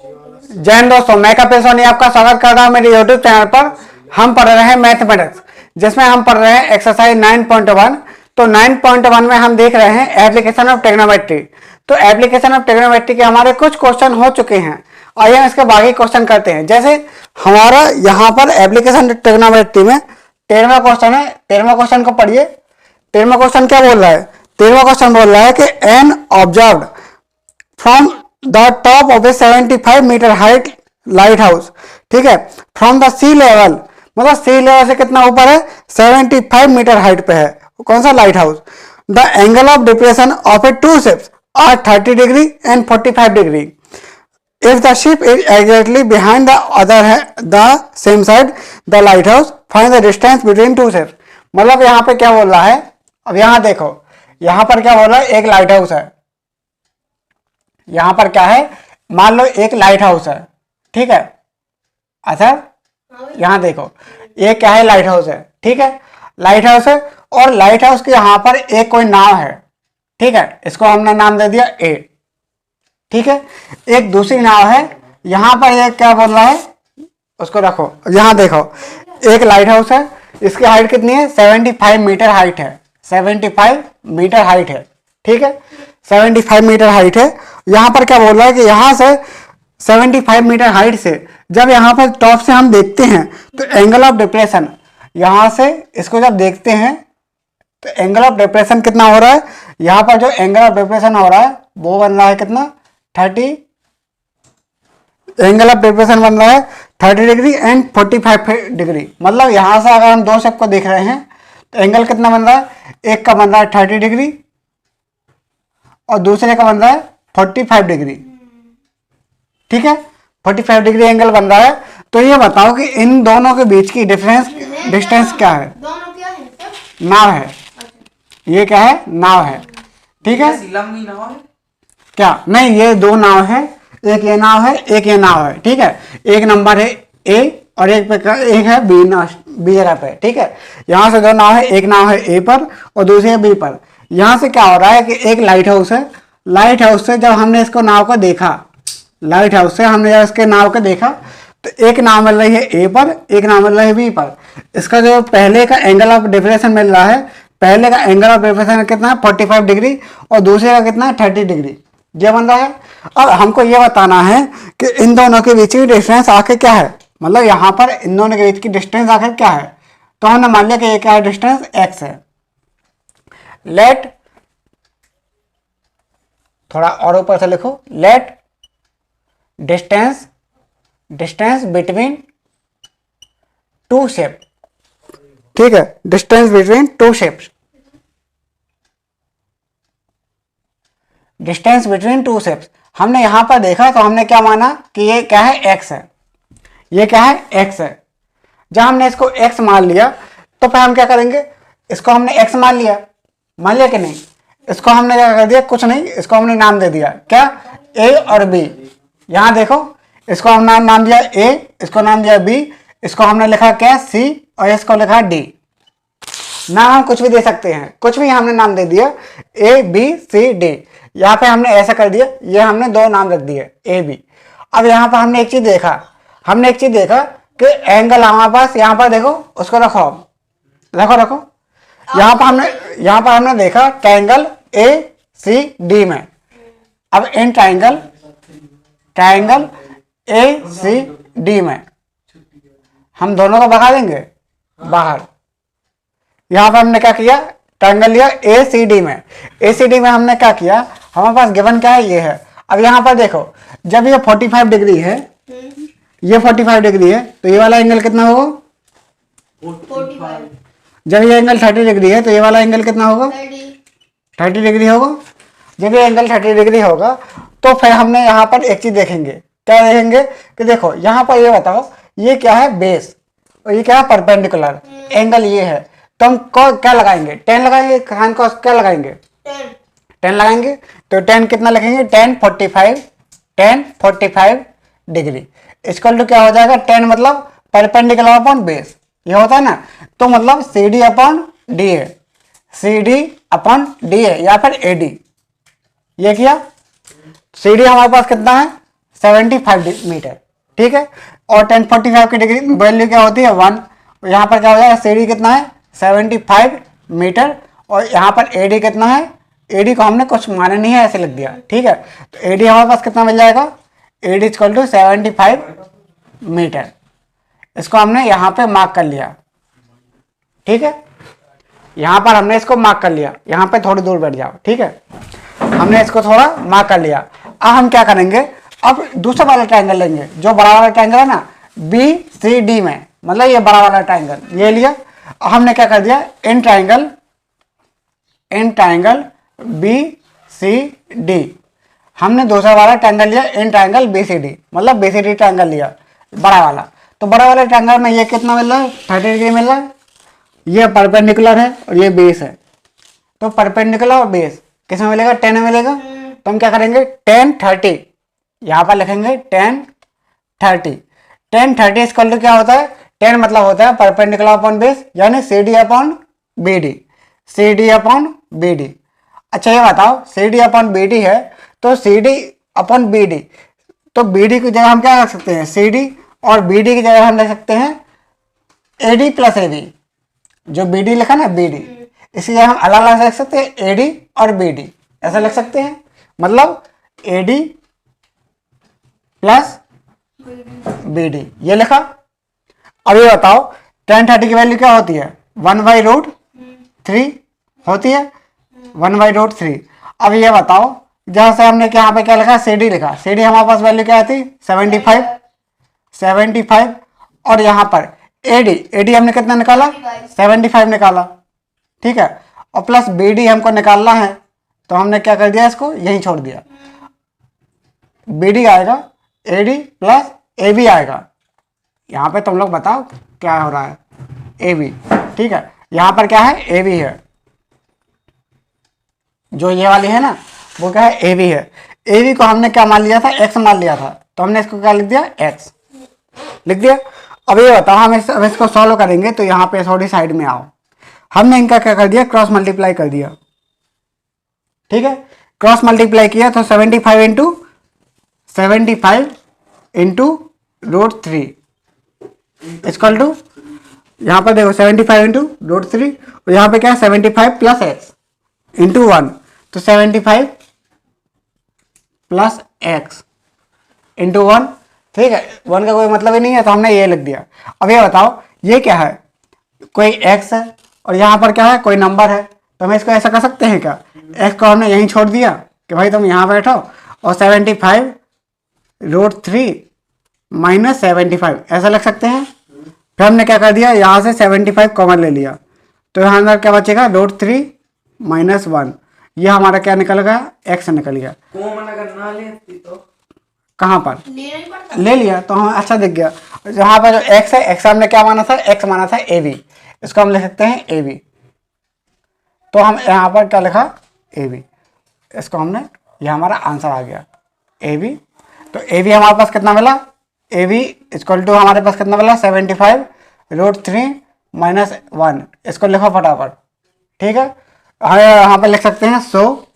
जय हिंद दोस्तों, मैं कपिल सोनी आपका स्वागत कर रहा हूं मेरे यूट्यूब चैनल पर। हम पढ़ रहे हैं मैथमेटिक्स, जिसमें हम पढ़ रहे हैं एक्सरसाइज 9.1। तो 9.1 में हम देख रहे हैं एप्लीकेशन ऑफ ट्रिग्नोमेट्री। तो एप्लीकेशन ऑफ ट्रिग्नोमेट्री के हमारे कुछ क्वेश्चन हो चुके हैं। आइए हम इसके बाकी क्वेश्चन करते हैं। जैसे हमारा यहाँ पर एप्लीकेशन ट्रिग्नोमेट्री में 13वां क्वेश्चन है। 13वां क्वेश्चन को पढ़िए। 13वां क्वेश्चन क्या बोल रहा है? 13वां क्वेश्चन बोल रहा है कि an observed from the top of a 75 metre height lighthouse. ठीक है, फ्रॉम द सी लेवल, मतलब सी लेवल से कितना ऊपर है? 75 मीटर हाइट पे है। कौन सा? Lighthouse. The angle of depression of a two ships are 30 degree and 45 degree. If the ship is exactly behind the other the same side the lighthouse, find the distance between two ships. मतलब यहाँ पे क्या बोल रहा है? अब यहाँ देखो, यहाँ पर क्या बोल रहा है? एक लाइट हाउस है। यहां पर क्या है? मान लो एक लाइट हाउस है। ठीक है, अच्छा यहां देखो, ये क्या है? लाइट हाउस है। ठीक है, लाइट हाउस है और लाइट हाउस के यहां पर एक कोई नाव है। ठीक है, इसको हमने नाम दे दिया ए। ठीक है, एक दूसरी नाव है। यहां पर ये क्या बोल रहा है? उसको रखो। यहां देखो, एक लाइट हाउस है। इसकी हाइट कितनी है? 75 मीटर हाइट है। 75 मीटर हाइट है। ठीक है, 75 मीटर हाइट है। यहां पर क्या बोल रहा है कि यहां से 75 मीटर हाइट से जब यहां पर टॉप से हम देखते हैं तो एंगल ऑफ डिप्रेशन, यहां से इसको जब देखते हैं तो एंगल ऑफ डिप्रेशन कितना हो रहा है? यहां पर जो एंगल ऑफ डिप्रेशन हो रहा है वो बन रहा है कितना? 30। एंगल ऑफ डिप्रेशन बन रहा है 30 डिग्री एंड 45 डिग्री। मतलब यहां से अगर हम दो शेप को देख रहे हैं तो एंगल कितना बन रहा है? एक का बन रहा है 30 डिग्री और दूसरे का बन रहा है 45 डिग्री। ठीक है, 45 डिग्री एंगल बन रहा है। तो ये बताओ कि इन दोनों के बीच की डिस्टेंस क्या है? दोनों क्या है? नाव है। ये क्या है? नाव है। ठीक है, लंबी नाव है क्या? नहीं, ये दो नाव है। एक ये नाव है, एक ये नाव है। ठीक है, एक नंबर है ए और एक है बी जगह पे। ठीक है, यहां से दो नाव है, एक नाव है ए पर और दूसरी है बी पर। यहां से क्या हो रहा है कि एक लाइट हाउस है। लाइट हाउस से जब हमने इसको नाव को देखा, लाइट हाउस से हमने जब इसके नाव को देखा तो एक नाव मिल रही है ए पर, एक नाव मिल रही है बी पर। इसका जो पहले का एंगल ऑफ डिप्रेशन मिल रहा है, पहले का एंगल ऑफ डिप्रेशन कितना है? 45 डिग्री और दूसरे का कितना है? 30 डिग्री। ये बन रहा है। अब हमको ये बताना है कि इन दोनों के बीच की डिस्टेंस आखिर क्या है। मतलब यहाँ पर इन दोनों के बीच की डिस्टेंस आखिर क्या है? तो हमने मान लिया कि ये क्या है? डिस्टेंस एक्स है। लेट, थोड़ा और ऊपर से लिखो, let distance between two ship. ठीक है, distance between two ships, distance between two ships. हमने यहां पर देखा तो हमने क्या माना कि ये क्या है? एक्स है। ये क्या है? एक्स है। जब हमने इसको एक्स मान लिया तो फिर हम क्या करेंगे? इसको हमने एक्स मान लिया कि नहीं? इसको हमने क्या कर दिया? कुछ नहीं, इसको हमने नाम दे दिया क्या? ए और बी। यहां देखो, इसको हमने नाम दिया ए, इसको नाम दिया बी, इसको हमने लिखा क्या? सी, और इसको लिखा डी। नाम हम कुछ भी दे सकते हैं, कुछ भी हमने नाम दे दिया, ए बी सी डी। यहाँ पे हमने ऐसा कर दिया, ये हमने दो नाम रख दिए ए बी। अब यहाँ पर हमने एक चीज देखा कि एंगल हमारे पास, यहाँ पर देखो, उसको रखो रखो। यहाँ पर हमने देखा ट्रायंगल ए सी डी में। अब इन ट्रायंगल ए सी डी में हम दोनों को भगा देंगे बाहर। यहां पर हमने क्या किया? ट्रायंगल लिया ए सी डी में। ए सी डी में हमने क्या किया? हमारे पास गिवन क्या है? ये है। अब यहां पर देखो, जब ये 45 डिग्री है, ये 45 डिग्री है, तो ये वाला एंगल कितना होगा? 45। जब ये एंगल 30 डिग्री है तो ये वाला एंगल कितना होगा? 30 डिग्री होगा। जब ये एंगल 30 डिग्री होगा तो फिर हमने यहाँ पर एक चीज देखेंगे। क्या देखेंगे? कि देखो यहाँ पर ये बताओ, ये क्या है? बेस, और ये क्या है? परपेंडिकुलर। एंगल ये है, तो हम क्या लगाएंगे? 10 लगाएंगे। खान को क्या लगाएंगे? 10 लगाएंगे। तो 10 कितना लिखेंगे? 10 45 डिग्री। इक्वल टू क्या हो जाएगा? 10 मतलब परपेंडिकुलर अपॉन बेस, ये होता है ना। तो मतलब सी डी अपॉन डी है, सी डी अपॉन डी है या फिर ए डी। ये किया। सी डी हमारे पास कितना है? 75 मीटर, ठीक है। और tan 45 की डिग्री वैल्यू क्या होती है 1। यहाँ पर क्या हो जाएगा CD कितना है 75 मीटर, और यहाँ पर AD कितना है, AD को हमने कुछ माना नहीं है ऐसे लिख दिया, ठीक है। तो AD हमारे पास कितना मिल जाएगा, AD इक्वल टू 75 मीटर। इसको हमने यहाँ पे मार्क कर लिया, ठीक है। यहाँ पर हमने इसको मार्क कर लिया, यहाँ पे थोड़ी दूर बैठ जाओ, ठीक है। हमने इसको थोड़ा मार्क कर लिया। अब हम क्या करेंगे, अब दूसरा वाला ट्रायंगल लेंगे, जो बड़ा वाला ट्रायंगल है ना BCD में, मतलब ये बड़ा वाला ट्रायंगल ये लिया। हमने क्या कर दिया, इन ट्रायंगल BCD, हमने दूसरा वाला ट्रायंगल लिया इन ट्रायंगल BCD, मतलब BCD ट्रायंगल लिया बड़ा वाला। तो बड़ा वाला ट्रायंगल में ये कितना मिल रहा है 30 डिग्री मिल रहा है, ये परपेंडिकुलर है और ये बेस है। तो परपेंडिकुलर और बेस किस में मिलेगा, 10 में मिलेगा। तो हम क्या करेंगे tan 30, यहाँ पर लिखेंगे tan 30। tan 30 इक्वल टू क्या होता है, 10 मतलब होता है परपेंडिकुलर अपॉन बेस, यानी CD upon BD, CD upon BD। अच्छा ये बताओ CD अपॉन BD है, तो CD अपॉन BD, तो BD की जगह हम क्या रख सकते हैं CD, और BD की जगह हम ले सकते हैं AD प्लस AB। जो BD लिखा ना BD, इसी जगह हम अलग अलग लिख सकते हैं AD और BD, ऐसा लिख सकते हैं, मतलब AD प्लस BD ये लिखा। अब ये बताओ tan 30 की वैल्यू क्या होती है 1/√3 होती है, 1/√3। अब ये बताओ जहां से हमने यहाँ पे क्या लिखा CD लिखा, CD हमारे पास वैल्यू क्या थी 75, और यहाँ पर AD हमने कितना निकाला 75 निकाला, ठीक है। और प्लस BD हमको निकालना है, तो हमने क्या कर दिया, इसको यहीं छोड़ दिया। BD आएगा AD प्लस AB आएगा। यहाँ पे तुम लोग बताओ क्या हो रहा है, AB, ठीक है। यहाँ पर क्या है AB है, जो ये वाली है ना वो क्या है AB है। AB को हमने क्या मान लिया था, X मान लिया था, तो हमने इसको क्या लिख दिया X लिख दिया। अब ये बताओ हम इसको सॉल्व करेंगे, तो यहाँ पे थोड़ी साइड में आओ। हमने इनका क्या कर दिया, क्रॉस मल्टीप्लाई कर दिया, ठीक है। क्रॉस मल्टीप्लाई किया तो 75 इंटू √3 इक्वल टू, यहाँ पर देखो 75 इंटू √3, और यहाँ पे क्या है 75 प्लस x इंटू 1, तो 75 प्लस x इंटू 1, ठीक है। 1 का कोई मतलब ही नहीं है, तो हमने ये लिख दिया। अब ये बताओ ये क्या है, कोई x है और यहाँ पर क्या है कोई नंबर है, तो हम इसको ऐसा कर सकते हैं क्या, x को हमने यहीं छोड़ दिया कि भाई तुम यहाँ बैठो, और 75 √3 माइनस 75 ऐसा लिख सकते हैं। फिर हमने क्या कर दिया, यहाँ से 75 कॉमन ले लिया, तो यहाँ अंदर क्या बचेगा √3 माइनस 1, ये हमारा क्या निकल गया x निकल गया। कॉमन अगर ना लेती तो कहाँ पर लेना ही पड़ता। ले लिया, तो हमें अच्छा दिख गया। जहाँ पर जो x है, x हमने क्या माना था, x माना था AB, इसको हम लिख सकते हैं AB। तो हम यहाँ पर क्या लिखा AB, इसको हमने, ये हमारा आंसर आ गया AB। तो AB हमारे पास कितना मिला, AB इक्वल टू हमारे पास कितना मिला 75 √3 माइनस 1, इसको लिखो फटाफट, ठीक है। हम यहाँ पर लिख सकते हैं सो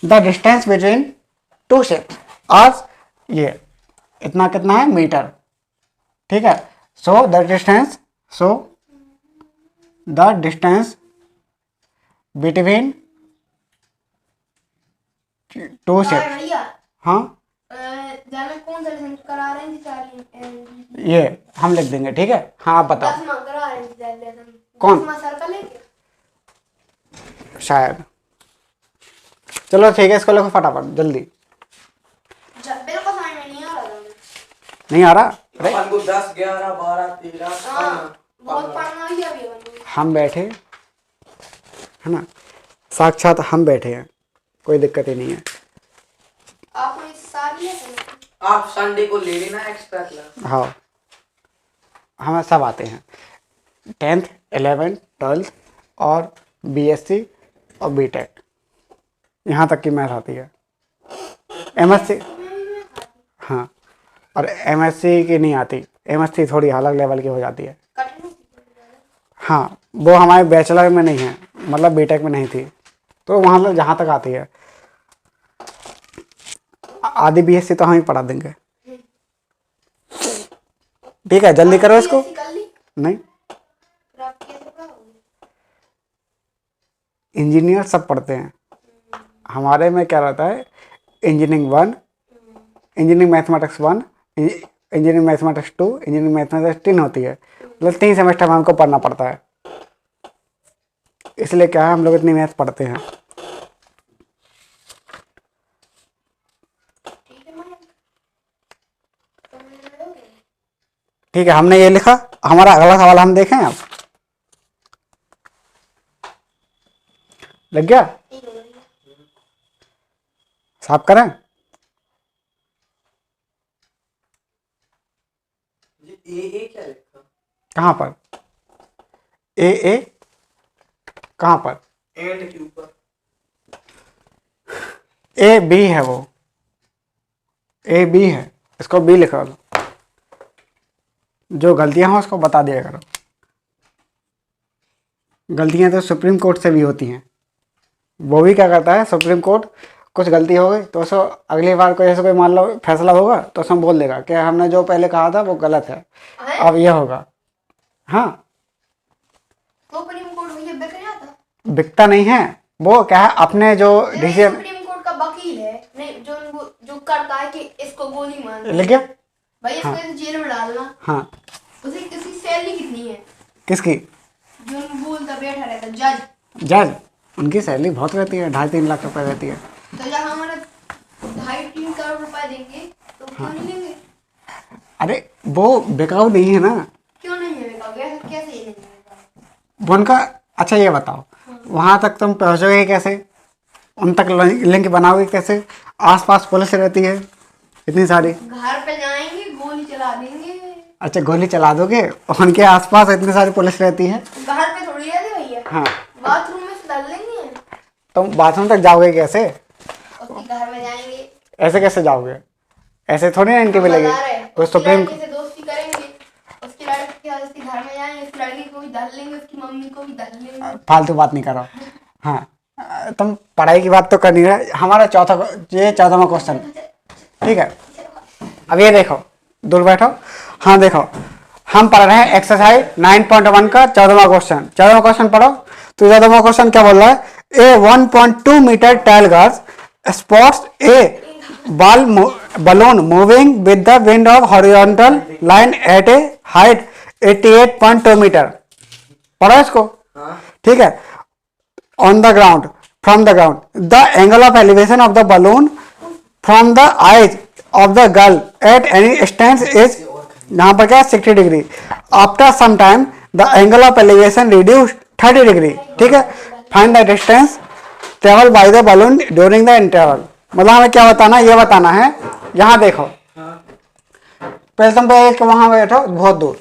the distance between two ships, आज ये इतना कितना है मीटर, ठीक है। So the distance between two ships, भैया हाँ जाने कौन सा लेसन करा रहे हैं चार्ली, ये हम लिख देंगे, ठीक है। हाँ आप बताओ 10वां करा रहे हैं लेसन, कौन? 10वां सर का लेके शायद, चलो ठीक है, इसको लिखो फटाफट जल्दी। मेरे को समझ में नहीं आ रहा था। नहीं आ रहा, अरे अपन को 10 11 12 13 हाँ बहुत पढ़ना ही अभी अपन को। हम बैठे है ना, साक्षात हम बैठे हैं, कोई दिक्कत ही नहीं है। आपको इस साल लेसन आप संडे को ले लेना एक्स्ट्रा क्लास। हाँ हमें सब आते हैं, 10th 11th 12th और BSc और BTech, यहाँ तक की मैथ आती है। MSc, हाँ, और MSc की नहीं आती, MSc थोड़ी अलग लेवल की हो जाती है। कठिन हाँ वो हमारे बैचलर में नहीं है, मतलब BTech में नहीं थी, तो वहाँ जहाँ तक आती है। आधी बीएससी तो हम ही पढ़ा देंगे। ठीक है, जल्दी करो इसको। BSc कर ली नहीं, फिर आप कैसे पढ़ाओगे? इंजीनियर सब पढ़ते हैं। हमारे में क्या रहता है, engineering 1, engineering mathematics 1, engineering mathematics 2, engineering mathematics 3 होती है। मतलब 3 सेमेस्टर में हमको पढ़ना पड़ता है। इसलिए क्या है, हम लोग इतनी मैथ पढ़ते हैं। ठीक है मैम, तो मुझे लड़ोगे? ठीक है, हमने ये लिखा। हमारा अगला सवाल हम देखें अब। लग गया? ठीक है भैया। साफ करें? ए क्या लिखा? कहाँ पर? ए कहाँ पर? एंड के ऊपर। ए बी है, वो ए बी है, इसको बी लिखा लो। जो गलतियां हो उसको बता दिया करो। गलतियां तो सुप्रीम कोर्ट से भी होती हैं। वो भी क्या करता है, सुप्रीम कोर्ट कुछ गलती हो गई तो उसको अगली बार कोई ऐसा कोई मान लो फैसला होगा तो उसमें बोल देगा कि हमने जो पहले कहा था वो गलत है, हैं? अब ये होगा। हाँ, तो सुप्रीम कोर्ट भैया बिक नहीं आता? बिकता नहीं है, वो क्या है अपने जो नहीं, डिसीजन। सुप्रीम कोर्ट का वकील है, नहीं जो करता है कि इसको गोली मार लिख गया? भाई, इसको इस जेल में डालना। हाँ, उसकी सैलरी कितनी है? किसकी? जो बोलता बैठा रहता जज। जज, उनकी सैलरी बहुत रहती है, 2.5-3 लाख रुपए रहती है। तो जब हमारा 2.5-3 करोड़ रुपए देंगे तो क्यों नहीं लेंगे? अरे वो बिकाऊ नहीं है ना, क्यों नहीं मिलेगा? कैसे ये नहीं मिलेगा? वो उनका। अच्छा ये बताओ, वहां तक तुम पहुंचोगे कैसे, उन तक लिंक बनाओगे कैसे? आसपास पुलिस रहती है इतनी सारी। घर पे जाएंगे, गोली चला देंगे। अच्छा, गोली चला दोगे? उनके आसपास इतनी सारी पुलिस रहती है। घर पे थोड़ी रहती भैया, हाँ, बाथरूम में से डाल लेंगे। तुम बाथरूम तक जाओगे कैसे? उसके घर में जाएंगे, ऐसे कैसे जाओगे? ऐसे थोड़ी ना एंट्री मिलेगी। बता रहे हैं, कोई उसकी सुप्रीम लड़की से दोस्ती करेंगे, उसकी लड़की के उसके घर में जाएंगे, उस लड़की को भी डाल लेंगे, उसकी मम्मी को भी डाल लेंगे। फालतू बात नहीं करो। हाँ, तुम पढ़ाई की बात तो कर नहीं रहे। हमारा ये 14वां क्वेश्चन, ठीक है। अब ये देखो, दूर बैठो। हाँ देखो, हम पढ़ रहे हैं एक्सरसाइज 9.1 का 14वां क्वेश्चन। 14वां क्वेश्चन पढ़ो। तो 14वां क्वेश्चन क्या बोल रहा है? A 1.2 metre tall girls spots a balloon moving with the wind of horizontal line at a height 88.2 metre. पढ़ो इसको, हाँ। ठीक है। On the ground, from the ground, the angle of elevation of the balloon from the eyes of the girl at any distance is, यहाँ पर क्या है, 60 degree. After some time, the angle of elevation reduced 30 degree, ठीक है। Find the distance travel by the balloon during the interval। मतलब हमें क्या बताना है, ये बताना है। यहाँ देखो, पहले तुम पे एक वहां बैठो बहुत दूर,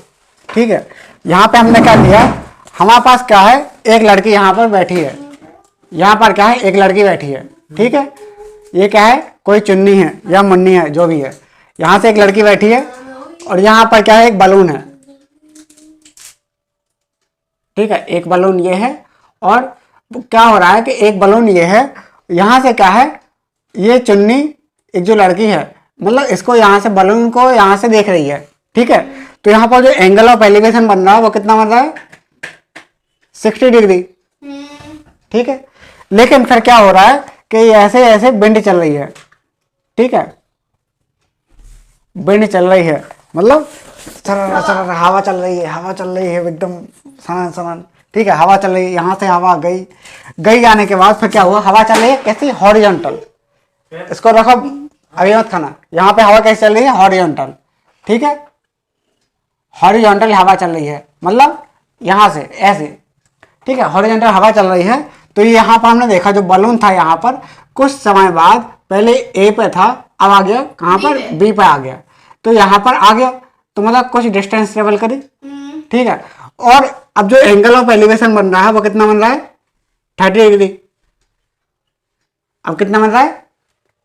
ठीक है। यहाँ पे हमने क्या किया, हमारे पास क्या है, एक लड़की यहाँ पर बैठी है। यहाँ पर क्या है, एक लड़की बैठी है, ठीक है। ये क्या है, कोई चुन्नी है या मुन्नी है, जो भी है। यहाँ से एक लड़की बैठी है और यहाँ पर क्या है, एक बलून है, ठीक है। एक बलून ये है और क्या हो रहा है कि एक बलून ये है, यहाँ से क्या है, ये चुन्नी एक जो लड़की है, मतलब इसको यहाँ से, बलून को यहाँ से देख रही है, ठीक है। तो यहाँ पर जो एंगल ऑफ एलिवेशन बन रहा है वो कितना बन रहा है, 60 डिग्री, ठीक है। लेकिन फिर क्या हो रहा है कि ऐसे ऐसे विंड चल रही है, ठीक है। विंड चल रही है मतलब सर हवा चल रही है, हवा चल रही है एकदम सनन सनन, ठीक है। हवा चल रही है, यहाँ से हवा गई जाने के बाद फिर क्या हुआ, हवा चल रही है कैसी, हॉरिजॉन्टल। इसको रखो, अभी मत खाना। यहाँ पे हवा कैसे चल रही है, हॉरिजॉन्टल, ठीक है। हॉरिजॉन्टल हवा चल रही है, मतलब यहाँ से ऐसे, ठीक है। हॉरिजॉन्टल हवा चल रही है। तो यहाँ पर हमने देखा जो बलून था, यहाँ पर कुछ समय बाद पहले ए पे था, अब आ गया कहाँ पर, बी पे आ गया। तो यहाँ पर आ गया, तो मतलब कुछ डिस्टेंस ट्रेवल करी, ठीक है। और अब जो एंगल ऑफ एलिवेशन बन रहा है वो कितना बन रहा है, 30 डिग्री। अब कितना बन रहा है,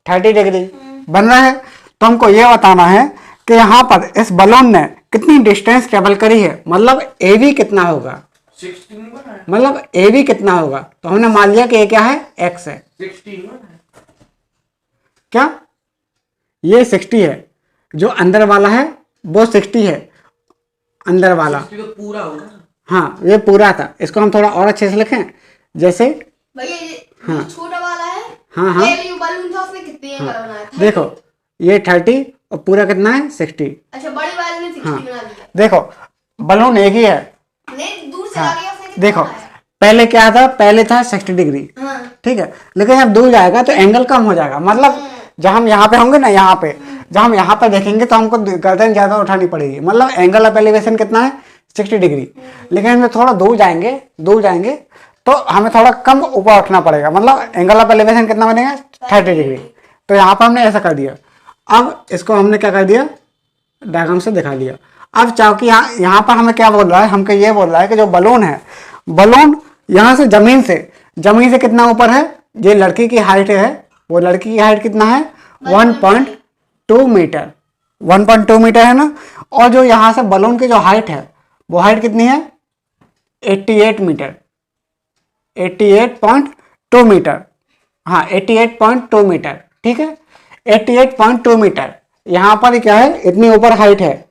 30 डिग्री बन रहा है। तो हमको ये बताना है कि यहाँ पर इस बलून ने कितनी डिस्टेंस ट्रेवल करी है, मतलब ए बी कितना होगा, 16 बना है। मतलब ए बी कितना होगा। तो हमने मान लिया कि ये क्या है, एक्स है। 16 बना है। क्या ये 60 है, जो अंदर वाला है वो 60 है, अंदर वाला। 60 तो पूरा होगा ना। हाँ ये पूरा था, इसको हम थोड़ा और अच्छे से लिखें, जैसे भैया ये हाँ। जो छोटा वाला है, हाँ हाँ ये जो बलून था उसने कितने एंगल बनाया था? देखो ये 30 और पूरा कितना है 60। अच्छा, बड़ी वाले ने 60 हाँ। बना दिया। देखो बलून एक ही है। नहीं, दूर से हाँ, आ गया, उसने कितना देखो बनाया? पहले क्या था, पहले था 60 डिग्री, हाँ। ठीक है, लेकिन जब दूर जाएगा तो एंगल कम हो जाएगा। मतलब जब हम यहाँ पे होंगे ना, यहाँ पे जब हम यहाँ पे देखेंगे तो हमको गर्दन ज़्यादा उठानी पड़ेगी। मतलब एंगल ऑफ एलिवेशन कितना है 60 डिग्री, लेकिन हम थोड़ा दूर जाएंगे तो हमें थोड़ा कम ऊपर उठना पड़ेगा। मतलब एंगल ऑफ एलिवेशन कितना बनेगा 30 डिग्री। तो यहाँ पर हमने ऐसा कर दिया। अब इसको हमने क्या कर दिया, डायग्राम से दिखा दिया। अब चूंकि यहाँ पर हमें क्या बोल रहा है, हमको ये बोल रहा है कि जो बलून है, बलून यहाँ से जमीन से कितना ऊपर है, ये लड़की की हाइट है, वो लड़की की हाइट कितना है 1.2 मीटर, 1.2 मीटर है ना। और जो यहाँ से बलून की जो हाइट है वो हाइट कितनी है 88 मीटर, 88.2 मीटर। हाँ 88.2 मीटर, ठीक है 88.2 मीटर। यहाँ पर क्या है, इतनी ऊपर हाइट है,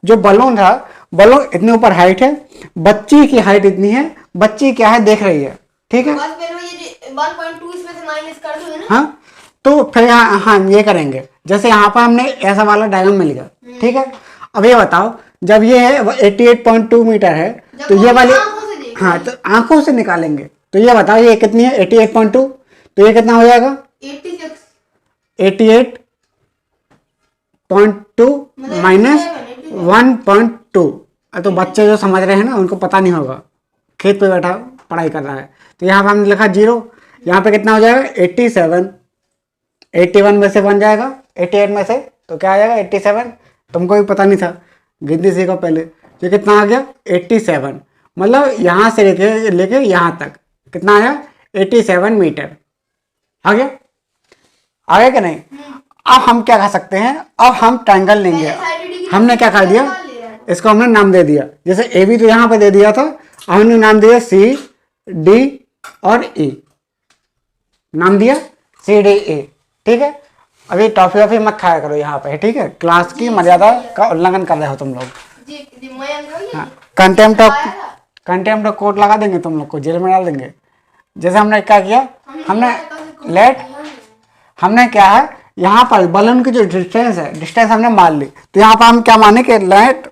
जो बलून था, बलून इतने ऊपर हाइट है, बच्ची की हाइट इतनी है, बच्ची क्या है देख रही है, ठीक है। बस फिर ये 1.2 इसमें से माइनस कर दोगे ना? हाँ तो फिर हम ये करेंगे, जैसे यहाँ पर हमने ऐसा वाला डायग्राम मिल गया, ठीक है। अब ये बताओ, जब ये है 88.2 मीटर है तो ये वाली, हाँ तो आंखों से निकालेंगे, तो ये बताओ ये कितनी है 88.2, तो ये कितना हो जाएगा 86। 88.2 माइनस 1.2। तो बच्चे जो समझ रहे हैं ना उनको पता नहीं होगा, खेत पे बैठा पढ़ाई कर रहा है। तो यहाँ पर हमने लिखा 0, यहाँ पे कितना हो जाएगा 87, 81 में से बन जाएगा 88 में से, तो क्या आ जाएगा 87। तुमको भी पता नहीं था, गिनती सीखो पहले। ये कितना आ गया 87, मतलब यहाँ से लेके यहाँ तक कितना आया 87 मीटर। आ गया कि नहीं। अब हम क्या कर सकते हैं, अब हम ट्रायंगल लेंगे। हमने क्या कर दिया, इसको हमने नाम दे दिया, जैसे ए बी तो यहाँ पे दे दिया था, हमने नाम दिया सी डी और ई, नाम दिया सी डी ई, ठीक है। अभी टॉफी वॉफी मत खाया करो यहाँ पे, ठीक है, क्लास की मर्यादा का उल्लंघन कर रहे हो तुम लोग। हाँ, कंटेम्प्ट ऑफ कोर्ट लगा देंगे तुम लोग को, जेल में डाल देंगे। जैसे हमने क्या किया, हमने क्या है, यहाँ पर बलून की जो डिस्टेंस है, डिस्टेंस हमने मान ली, तो यहाँ पर हम क्या माने कि let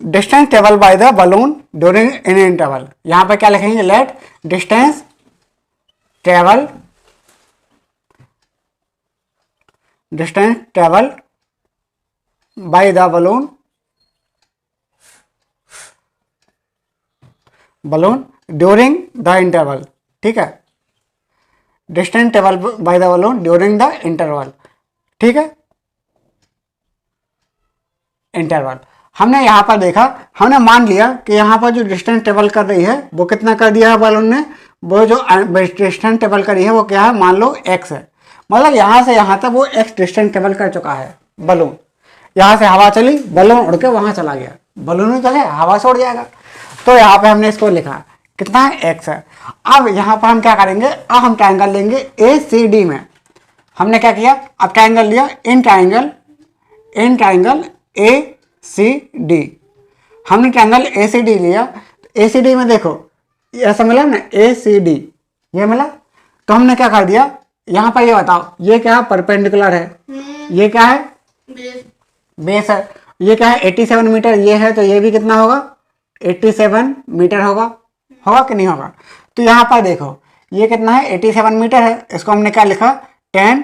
distance travel by the balloon during in interval. यहाँ पर क्या लिखेंगे, let distance travel by the balloon during the interval, ठीक है, distance travel by the balloon during the interval, ठीक है, इंटरवल। हमने यहाँ पर देखा, हमने मान लिया कि यहाँ पर जो डिस्टेंस ट्रेवल कर रही है वो कितना कर दिया है बलून ने, वो जो डिस्टेंस ट्रेवल करी है वो क्या है, मान लो x है। मतलब यहाँ से यहाँ तक वो x डिस्टेंस ट्रेवल कर चुका है बलून। यहाँ से हवा चली, बलून उड़ के वहाँ चला गया, बलून ही तो है, हवा से उड़ जाएगा। तो यहाँ पे हमने इसको लिखा कितना है x है। अब यहाँ पर हम क्या करेंगे, अब हम ट्रायंगल लेंगे ए सी डी में। हमने क्या किया, अब ट्रायंगल लिया, in triangle A C D. हमने ट्रायंगल ए सी डी लिया, ए सी डी में देखो ऐसा मिला ना, ए सी डी ये मिला। तो हमने क्या कर दिया, यहाँ पर ये बताओ ये क्या है, परपेंडिकुलर है, ये क्या है बेस है, ये क्या है 87 मीटर ये है, तो ये भी कितना होगा 87 मीटर होगा कि नहीं होगा। तो यहाँ पर देखो ये कितना है 87 मीटर है, इसको हमने क्या लिखा 10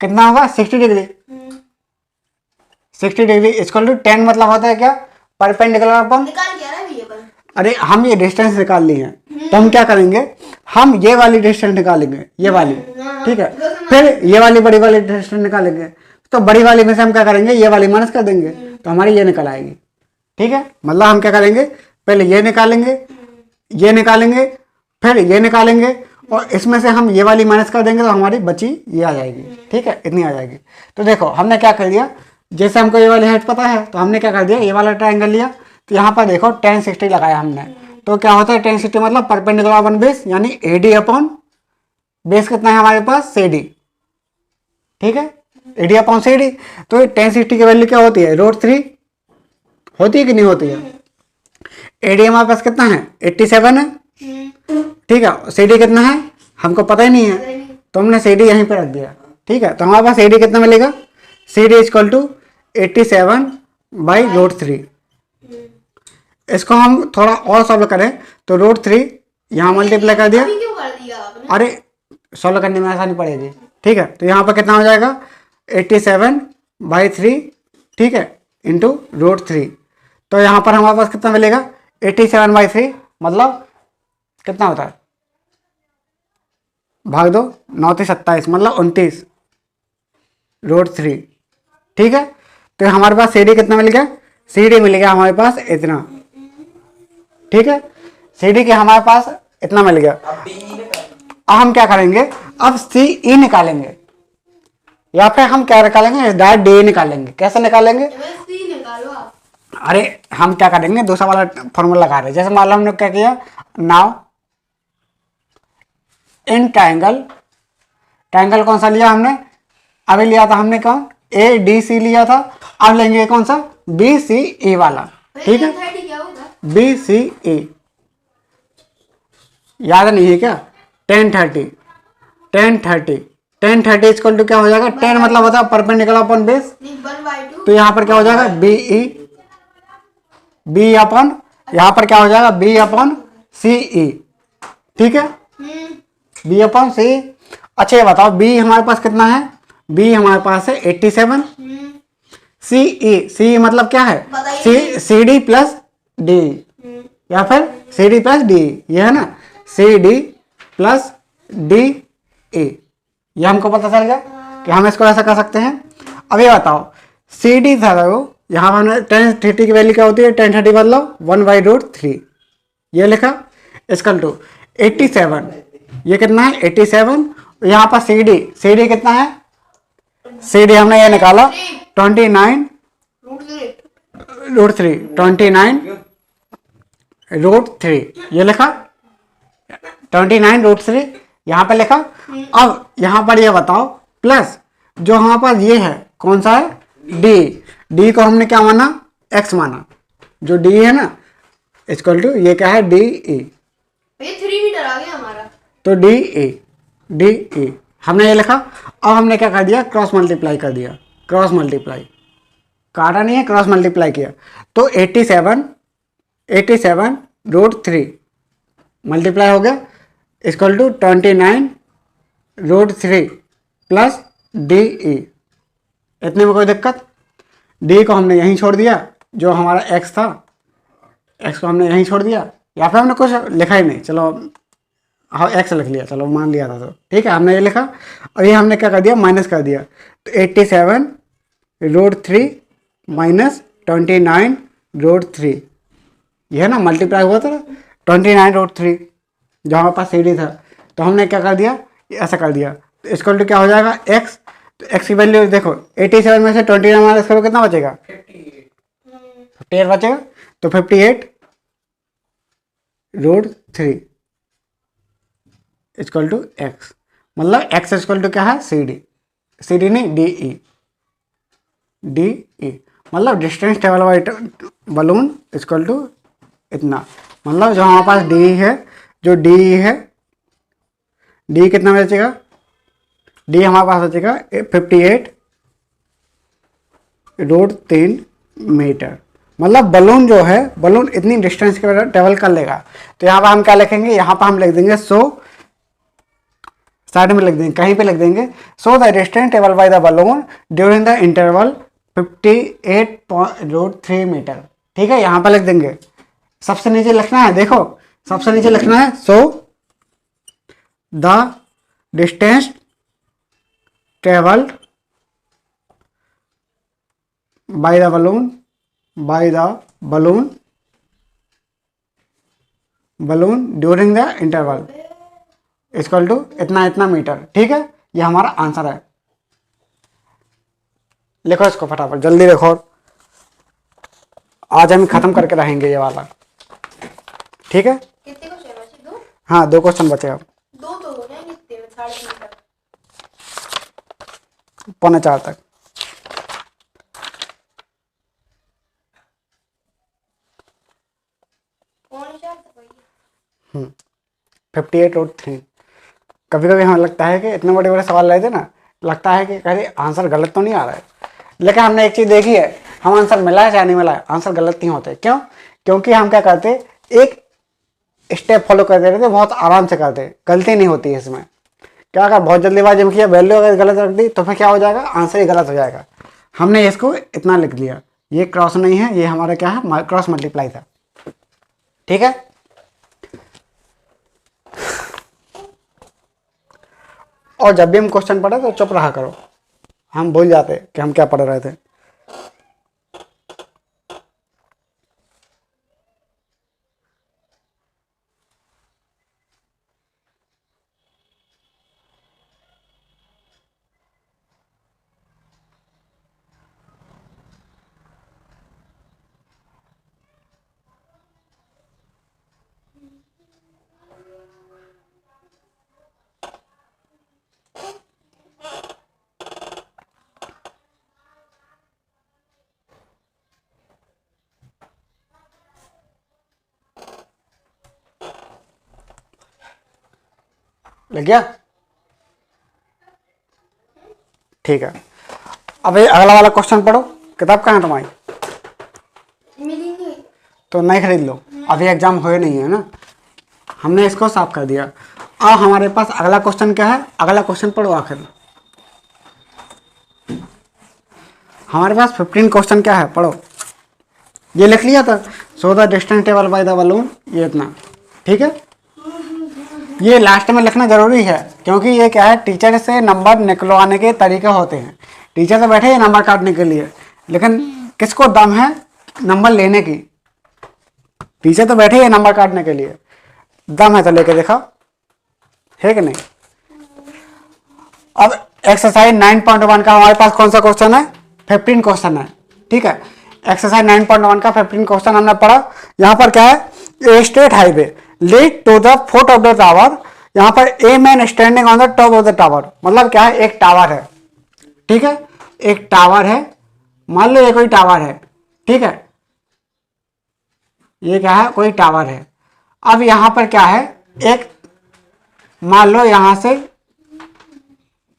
कितना होगा 60 डिग्री, 60 डिग्री इक्वल टू 10 मतलब होता है क्या, परपेंडिकुलर अपन। अरे हम ये डिस्टेंस निकाल ली है, तो हम क्या करेंगे, हम ये वाली डिस्टेंस निकालेंगे, ये वाली, ठीक है, फिर ये वाली बड़ी वाली डिस्टेंस निकालेंगे। तो बड़ी वाली में से हम क्या करेंगे, ये वाली माइनस कर देंगे, तो हमारी ये निकल आएगी, ठीक है। मतलब हम क्या करेंगे, पहले ये निकालेंगे, फिर ये निकालेंगे, और इसमें से हम ये वाली माइनस कर देंगे तो हमारी बची ये आ जाएगी, ठीक है, इतनी आ जाएगी। तो देखो हमने क्या कर दिया, जैसे हमको ये वाली हाइट पता है तो हमने क्या कर दिया, ये वाला ट्रायंगल लिया, तो यहाँ पर देखो 1060 लगाया हमने। तो क्या होता है 1060 मतलब परपेंडिकुलर वन बेस, यानी AD अपॉन बेस कितना है हमारे पास CD, ठीक है, एडी अपॉन सी डी। तो tan 60 की वैल्यू क्या होती है, √3 होती है कि नहीं होती है। एडी हमारे पास कितना है, 87 है, ठीक है। सी डी कितना है हमको पता ही नहीं है, तो हमने सी डी यहीं पे रख दिया, ठीक है। तो हमारे पास सी डी कितना मिलेगा, सी डी इक्वल टू 87/√3। इसको हम थोड़ा और सॉल्व करें तो √3 यहाँ मल्टीप्लाई कर दिया, अभी क्यों कर दिया आपने? अरे सॉल्व करने में आसानी पड़ेगी, ठीक है। तो यहाँ पर कितना हो जाएगा 87/3, ठीक है, इंटू √3। तो यहाँ पर हमारे पास कितना मिलेगा 87/3, मतलब कितना होता है, भाग दो 9 × 27 मतलब 29 √3, ठीक है। तो हमारे पास सी डी कितना मिल गया, सी डी मिल गया हमारे पास इतना, ठीक है। सी डी के हमारे पास इतना मिल गया। अब डी निकाल। अब हम क्या करेंगे, अब सी ई निकालेंगे या फिर हम क्या निकालेंगे, डायरेक्ट डी निकालेंगे। कैसे निकालेंगे, सी निकालो आप। अरे हम क्या करेंगे, दूसरा वाला फॉर्मूला लगा रहे हैं। जैसे मान लो हमने क्या किया, नाउ इन ट्रायंगल कौन सा लिया हमने, अभी लिया था हमने कौन, ए डी सी लिया था। अब लेंगे कौन सा, बी सी ई वाला, ठीक है। 30 क्या होगा? बी सी ई याद नहीं है क्या, 10 30 इक्वल टू क्या हो जाएगा, 10 मतलब होता है परपेंडिकुलर अपॉन बेस, नहीं 1/2। तो यहाँ पर क्या हो जाएगा बी ई, बी अपॉन, यहाँ पर क्या हो जाएगा बी अपॉन सी ई, ठीक है, बी अपॉन सी। अच्छा ये बताओ बी हमारे पास कितना है, बी हमारे पास है 87, सी ई मतलब क्या है, बताइए। सी डी प्लस डी या फिर सी डी प्लस डी, ये है ना, C D plus D A, ये हमको पता चल गया कि हम इसको ऐसा कर सकते हैं। अब ये बताओ सी डी था वो, यहाँ पर हमने tan 30 की वैल्यू क्या होती है, tan 30 मतलब 1/√3, ये लिखा इक्वल टू 87, ये कितना है 87। यहाँ पर सी डी कितना है, सी डी हमने ये निकाला 29 √3, 29√3, ये लिखा 29√3 यहाँ पे लिखा। अब यहाँ पर ये बताओ प्लस जो हमारे पास ये है कौन सा है, डी को हमने क्या माना, x माना, जो डी है ना इक्वल टू ये क्या है डी ई, ये 3 मीटर आ गया हमारा। तो डी ई हमने ये लिखा। अब हमने क्या कर दिया, क्रॉस मल्टीप्लाई कर दिया, क्रॉस मल्टीप्लाई काटा नहीं है, क्रॉस मल्टीप्लाई किया, तो 87/3 मल्टीप्लाई हो गया equal to 29√3 plus D E. इतने में कोई दिक्कत, डी को हमने यहीं छोड़ दिया, जो हमारा एक्स था एक्स को हमने यहीं छोड़ दिया, या फिर हमने कुछ लिखा ही नहीं, चलो हाँ एक्स लिख लिया, चलो मान लिया था तो ठीक है, हमने ये लिखा। और ये हमने क्या कर दिया, माइनस कर दिया, तो 87√3 माइनस 29√3, ये है ना मल्टीप्लाई हुआ था 29√3 जो हमारे पास सी डी था, तो हमने क्या कर दिया, ऐसा कर दिया। तो इक्वल टू क्या हो जाएगा एक्स, तो एक्स की वैल्यू देखो 87 में से 29 माइनस करो कितना बचेगा, 58 बचेगा, तो 58√3 इक्वल टू एक्स, मतलब एक्स इक्वल टू क्या है सी डी नहीं डी ई मतलब distance travel by balloon equal to इतना, मतलब जो हमारे पास डी है, जो डी है, डी कितना बचेगा, डी हमारे पास बचेगा 58√3 मीटर, मतलब बलून जो है, बलून इतनी डिस्टेंस के ट्रेवल कर लेगा। तो यहाँ पर हम क्या लिखेंगे, यहाँ पर हम लिख देंगे साइड में लिख देंगे, कहीं पे लिख देंगे so the distance travel by the balloon during the interval 58.3 metre, ठीक है, यहाँ पर लिख देंगे। सबसे नीचे लिखना है, देखो सबसे नीचे लिखना है so the distance travelled by the balloon during the interval equal to इतना मीटर, ठीक है, ये हमारा आंसर है। लिखो इसको फटाफट जल्दी लिखो, आज हम खत्म करके रहेंगे ये वाला, ठीक है। कितने क्वेश्चन बचे, 2? हाँ 2 क्वेश्चन बचे अब, 2 तो हो जाएंगे, 3.5 मीटर 3:45 तक। कौन सा था भैया? 58 और 3। कभी कभी हमें लगता है कि इतने बड़े बड़े सवाल रहते ना, लगता है कि कहीं आंसर गलत तो नहीं आ रहा है, लेकिन हमने एक चीज़ देखी है, हम आंसर मिला है चाहे नहीं मिला है, आंसर गलत नहीं होते। क्यों? क्योंकि हम क्या करते, एक स्टेप फॉलो करते रहते, बहुत आराम से करते, गलती नहीं होती है इसमें। क्या अगर बहुत जल्दीबाजी में किया, वैल्यू अगर गलत रख दी, तो फिर क्या हो जाएगा, आंसर ही गलत हो जाएगा। हमने इसको इतना लिख लिया, ये क्रॉस नहीं है, ये हमारा क्या है, क्रॉस मल्टीप्लाई था। ठीक है, और जब भी हम क्वेश्चन पढ़े तो चुप रहा करो, हम भूल जाते कि हम क्या पढ़ रहे थे। लग गया? ठीक है, अब ये अगला वाला क्वेश्चन पढ़ो। किताब कहाँ है तुम्हारी? मिली नहीं। तो नहीं खरीद लो, अभी एग्जाम हुए नहीं है ना, हमने इसको साफ कर दिया। अब हमारे पास अगला क्वेश्चन क्या है, अगला क्वेश्चन पढ़ो आखिर। हमारे पास 15 क्वेश्चन क्या है, पढ़ो। ये लिख लिया था, सो the distance table by the balloon, ये इतना। ठीक है, ये लास्ट में लिखना जरूरी है, क्योंकि ये क्या है, टीचर से नंबर निकलवाने के तरीके होते हैं। टीचर तो बैठे हैं नंबर काटने के लिए, लेकिन किसको दम है नंबर लेने की? टीचर तो बैठे हैं नंबर काटने के लिए, दम है तो लेके देखा, है कि नहीं? अब एक्सरसाइज 9.1 का हमारे पास कौन सा क्वेश्चन है, 15 क्वेश्चन है। ठीक है, एक्सरसाइज 9.1 का 15 क्वेश्चन हमने पढ़ा। यहाँ पर क्या है, a straight highway lead to the foot of the tower. यहाँ पर a man standing on the top of the tower, मतलब क्या है, एक टावर है। ठीक है, एक टावर है, मान लो ये कोई टावर है। ठीक है, ये क्या है, कोई टावर है। अब यहाँ पर क्या है, एक मान लो यहाँ से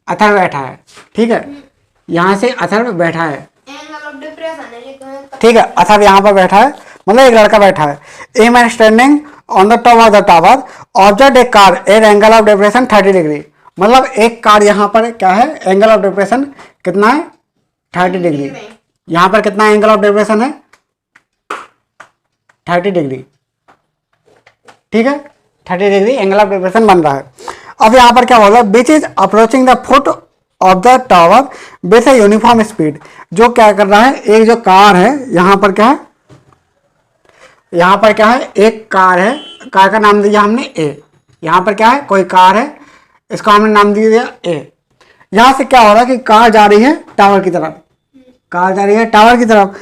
अथर्व बैठा है। ठीक है, यहाँ से अथर्व बैठा है। एंगल ऑफ डिप्रेशन है ये कहें। ठीक है, अथर्व यहाँ पर बैठा है, मतलब एक लड़का बैठा है। ए man standing on the top of the tower observe a car eight angle of depression 30 degree. मतलब एक कार यहाँ पर क्या है, एंगल ऑफ डिप्रेशन कितना है, 30 डिग्री। यहाँ पर कितना एंगल ऑफ डिप्रेशन है, 30 डिग्री। ठीक है, 30 डिग्री एंगल ऑफ डिप्रेशन बन रहा है। अब यहाँ पर क्या बोला, which is approaching the foot of the tower with a uniform speed. जो क्या कर रहा है, एक जो कार है, यहाँ पर क्या है, यहाँ पर क्या है, एक कार है, कार का नाम दिया हमने ए। यहाँ पर क्या है, कोई कार है, इसका हमने नाम दे दिया ए। यहाँ से क्या हो रहा है कि कार जा रही है टावर की तरफ, कार जा रही है टावर की तरफ,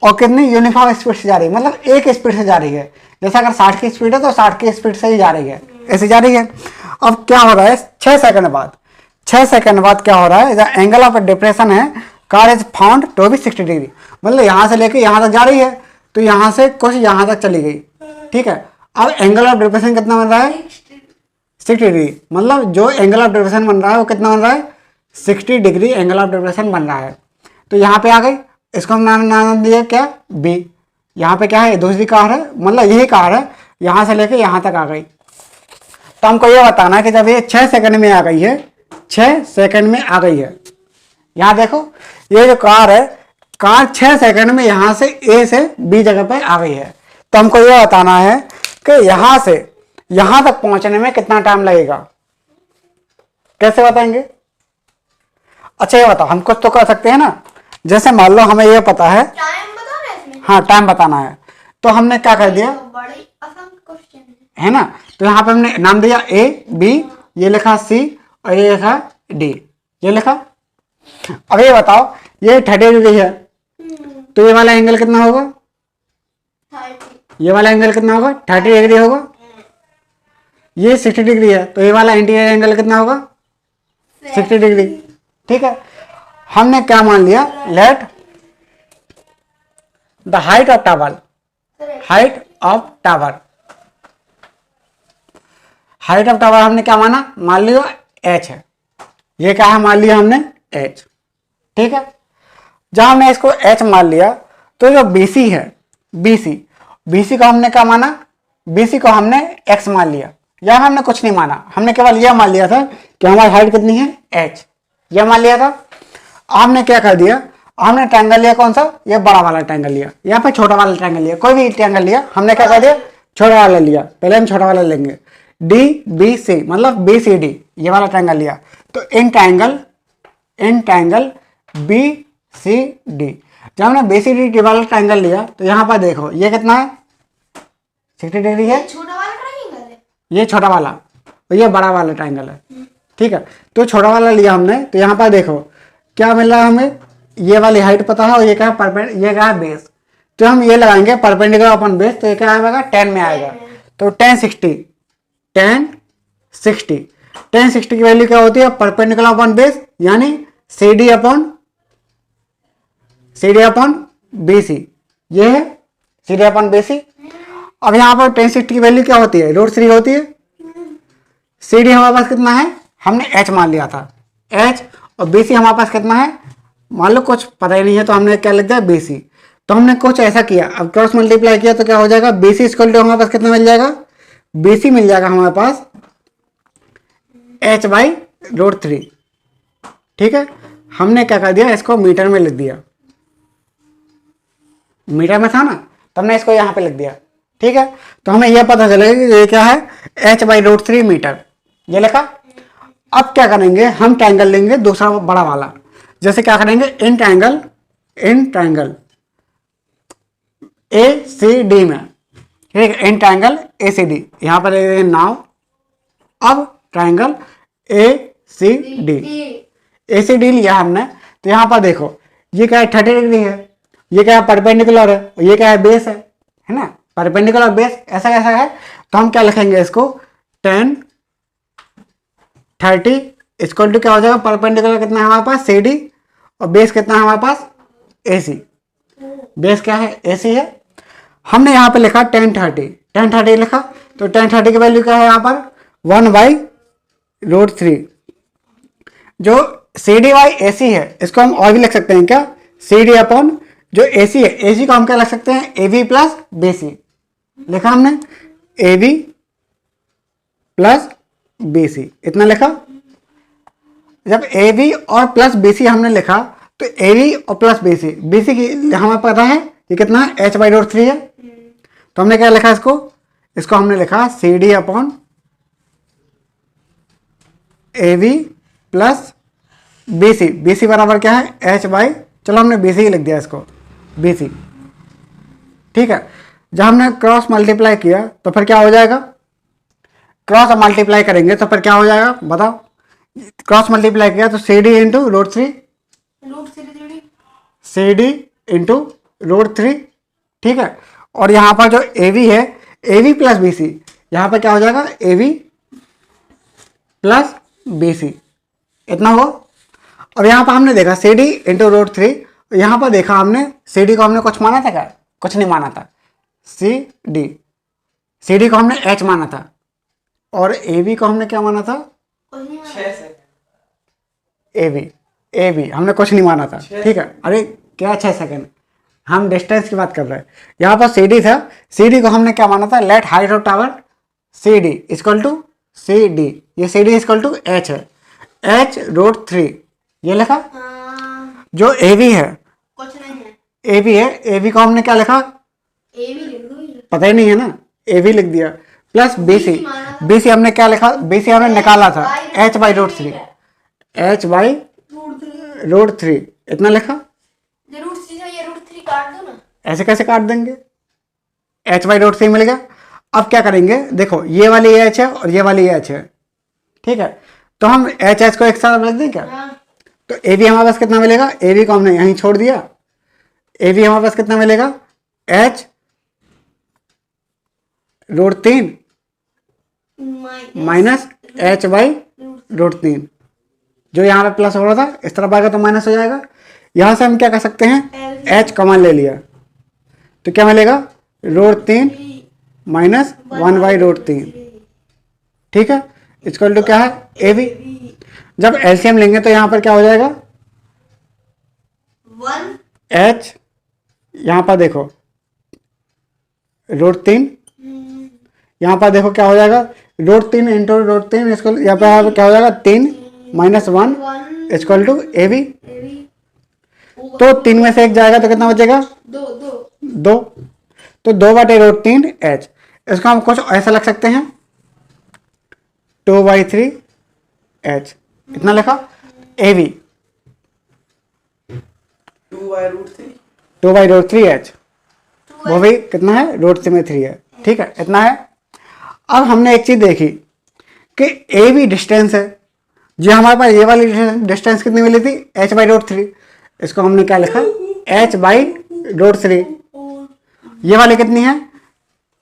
और कितनी यूनिफॉर्म स्पीड से जा रही है, मतलब एक स्पीड से जा रही है। जैसे अगर 60 की स्पीड है तो 60 की स्पीड से ही जा रही है, ऐसे जा रही है। अब क्या हो रहा है, 6 सेकंड बाद, 6 सेकंड बाद क्या हो रहा है, द एंगल ऑफ डिप्रेशन है car is found to be 60 degree. मतलब यहाँ से लेके यहाँ तक जा रही है, तो यहाँ से कुछ यहाँ तक चली गई। ठीक है, अब एंगल ऑफ डिप्रेशन कितना बन रहा है, 60 डिग्री। मतलब जो एंगल ऑफ डिप्रेशन बन रहा है वो कितना बन रहा है, 60 डिग्री एंगल ऑफ डिप्रेशन बन रहा है। तो यहाँ पे आ गई, इसको हम नाम दिया क्या, बी। यहाँ पे क्या है, दूसरी कार है, मतलब यही कार है, यहाँ से लेके यहाँ तक आ गई। तो हमको ये बताना है कि जब ये 6 सेकंड में आ गई है, 6 सेकंड में आ गई है, यहाँ देखो ये जो कार है, कार 6 सेकंड में यहाँ से ए से बी जगह पे आ गई है। तो हमको ये बताना है कि यहाँ से यहाँ तक पहुंचने में कितना टाइम लगेगा। कैसे बताएंगे? अच्छा ये बताओ, हम कुछ तो कर सकते हैं ना। जैसे मान लो हमें ये पता है, टाइम बताना है इसमें। हाँ टाइम बताना है, तो हमने क्या कर दिया, तो बड़ी आसान क्वेश्चन है ना। तो यहाँ पे हमने नाम दिया ए बी, ये लिखा सी, और ये लिखा डी, ये लिखा। अब ये बताओ, ये 30 डिग्री है, तो ये वाला एंगल कितना होगा, 30। ये वाला एंगल कितना होगा, 30 डिग्री होगा। ये 60 डिग्री है, तो ये वाला इंटीरियर एंगल कितना होगा, 60 डिग्री। ठीक है, हमने क्या मान लिया, let the height of tower, height of tower, height of tower हमने क्या माना, मान लिया h है, ये क्या है, मान लिया हमने h। ठीक है, जब हमने इसको h मान लिया तो जो BC है, BC को हमने क्या माना, BC को हमने x मान लिया, या हमने कुछ नहीं माना, हमने केवल यह मान लिया था कि हमारी हाइट कितनी है, h, यह मान लिया था। हमने क्या कर दिया, हमने ट्रायंगल लिया, कौन सा, ये बड़ा वाला ट्रायंगल लिया, यहाँ पे छोटा वाला ट्रायंगल लिया, कोई भी ट्रायंगल लिया, हमने क्या कर दिया, छोटा वाला लिया, पहले हम छोटा वाला लेंगे, DBC मतलब BCD, ये वाला ट्रायंगल लिया, तो इन ट्रायंगल BCD, जब हमने BCD वाला ट्रायंगल लिया तो यहाँ पर देखो ये कितना है, 60 डिग्री है, छोटा वाला ट्रायंगल है, ये छोटा वाला और ये बड़ा वाला ट्रायंगल है। ठीक है, तो छोटा वाला लिया हमने, तो यहाँ पर देखो क्या मिल रहा है हमें, ये वाली हाइट पता है और ये क्या है, ये क्या है, बेस, तो हम ये लगाएंगे परपेंडिकुलर अपॉन बेस, तो ये क्या आएगा, 10 में आएगा, तो 10 60 की वैल्यू क्या होती है, परपेंडिकुलर अपॉन बेस, यानी CD अपॉन BC, ये है CD अपॉन BC। अब यहाँ पर 10 60 की वैल्यू क्या होती है, √3 होती है। CD हमारे पास कितना है, हमने h मान लिया था, h, और BC हमारे पास कितना है, मान लो कुछ पता ही नहीं है, तो हमने क्या लिख दिया, BC। तो हमने कुछ ऐसा किया, अब क्रॉस मल्टीप्लाई किया तो क्या हो जाएगा, BC इक्वल टू हमारे पास कितना मिल जाएगा, BC मिल जाएगा हमारे पास h/√3। ठीक है, हमने क्या कर दिया, इसको मीटर में लिख दिया, मीटर में था ना, तो हमने इसको यहाँ पे लिख दिया। ठीक है, तो हमें यह पता चलेगा कि ये क्या है, h/√3 मीटर, ये लिखा। अब क्या करेंगे, हम ट्रायंगल लेंगे दूसरा बड़ा वाला, जैसे क्या करेंगे, इन ट्रायंगल ACD में, ठीक है, इन ट्रायंगल ACD, यहाँ पर नाउ, अब ट्रायंगल ACD लिया हमने, तो यहाँ पर देखो ये क्या है, 30 डिग्री है, ये क्या है, परपेंडिकुलर है, और ये क्या है, बेस है ना, परपेंडिकुलर बेस, ऐसा कैसा है, तो हम क्या लिखेंगे इसको, 10 30 इक्वल टू क्या हो जाएगा, परपेंडिकुलर कितना है हमारे पास, CD, और बेस कितना है हमारे पास, AC, बेस क्या है, AC है। हमने यहाँ पे लिखा 10 30 लिखा, तो 10 30 की वैल्यू क्या है यहाँ पर, 1/√3, जो CD/AC है, इसको हम और भी लिख सकते हैं क्या, CD अपॉन जो AC है, AC को हम क्या लिख सकते हैं, AB प्लस BC, लिखा हमने AB प्लस BC, इतना लिखा। जब AB और प्लस BC हमने लिखा, तो AB और प्लस BC की हमें पता है ये कितना है, h/√3 है, तो हमने क्या लिखा इसको हमने लिखा CD upon AB plus BC बराबर क्या है, चलो हमने BC ही लिख दिया इसको, BC। ठीक है, जब हमने क्रॉस मल्टीप्लाई किया तो फिर क्या हो जाएगा, क्रॉस मल्टीप्लाई करेंगे तो फिर क्या हो जाएगा बताओ, क्रॉस मल्टीप्लाई किया तो CD इंटू √3, ठीक है, और यहाँ पर जो AB है, AB प्लस BC, यहाँ पर क्या हो जाएगा, AB प्लस BC, इतना हो। अब यहाँ पर हमने देखा CD इंटू √3, यहाँ पर देखा हमने CD को हमने कुछ माना था क्या, कुछ नहीं माना था, CD को हमने h माना था, और AB को हमने क्या माना था, 6 सेकंड, AB हमने कुछ नहीं माना था। ठीक है, अरे क्या 6 सेकंड, हम डिस्टेंस की बात कर रहे हैं। यहाँ पर CD था, CD को हमने क्या माना था, let height of tower CD equal to CD, ये CD इक्वल टू h है, h/√3, ये लिखा। जो AB है, कुछ नहीं है, AB है, AB को हमने क्या लिखा, ए भी लिख दो, पता ही नहीं है ना, AB लिख दिया, प्लस BC हमने क्या लिखा, BC हमने निकाला था h/√3, h/√3, इतना लिखा। √3 से ये √3 काट दो ना, ऐसे कैसे काट देंगे, h/√3 मिल गया। अब क्या करेंगे, देखो ये वाली h है और ये वाली h है, ठीक है, तो हम h को एक साथ रख दें क्या, तो AB हमारे पास कितना मिलेगा, AB को हमने यहीं छोड़ दिया, AB हमारे पास कितना मिलेगा, h/√3 माइनस h/√3, जो यहाँ पे प्लस हो रहा था इस तरफ आएगा तो माइनस हो जाएगा। यहाँ से हम क्या कर सकते हैं, एच कॉमन ले लिया तो क्या मिलेगा, √3 माइनस 1/√3। ठीक है, इक्वल टू क्या है, ए बी। जब एलसीएम लेंगे तो यहाँ पर क्या हो जाएगा, 1 एच, यहाँ पर देखो √3, यहाँ पर देखो क्या हो जाएगा, √3 इंटू √3 इसको यहाँ पर क्या हो जाएगा 3 minus 1 equal to A B. तो 3 में से 1 जाएगा तो कितना बचेगा, 2। तो 2/√3 एच। इसको हम कुछ ऐसा लिख सकते हैं 2/3 एच, इतना लिखा ए बी 2/√3 एच, वो भी कितना है, √3 है। ठीक है, इतना है। अब हमने एक चीज देखी कि ए बी डिस्टेंस है, जो हमारे पास ये वाली डिस्टेंस कितनी मिली थी, h/√3। इसको हमने क्या लिखा, h/√3। ये वाली कितनी है,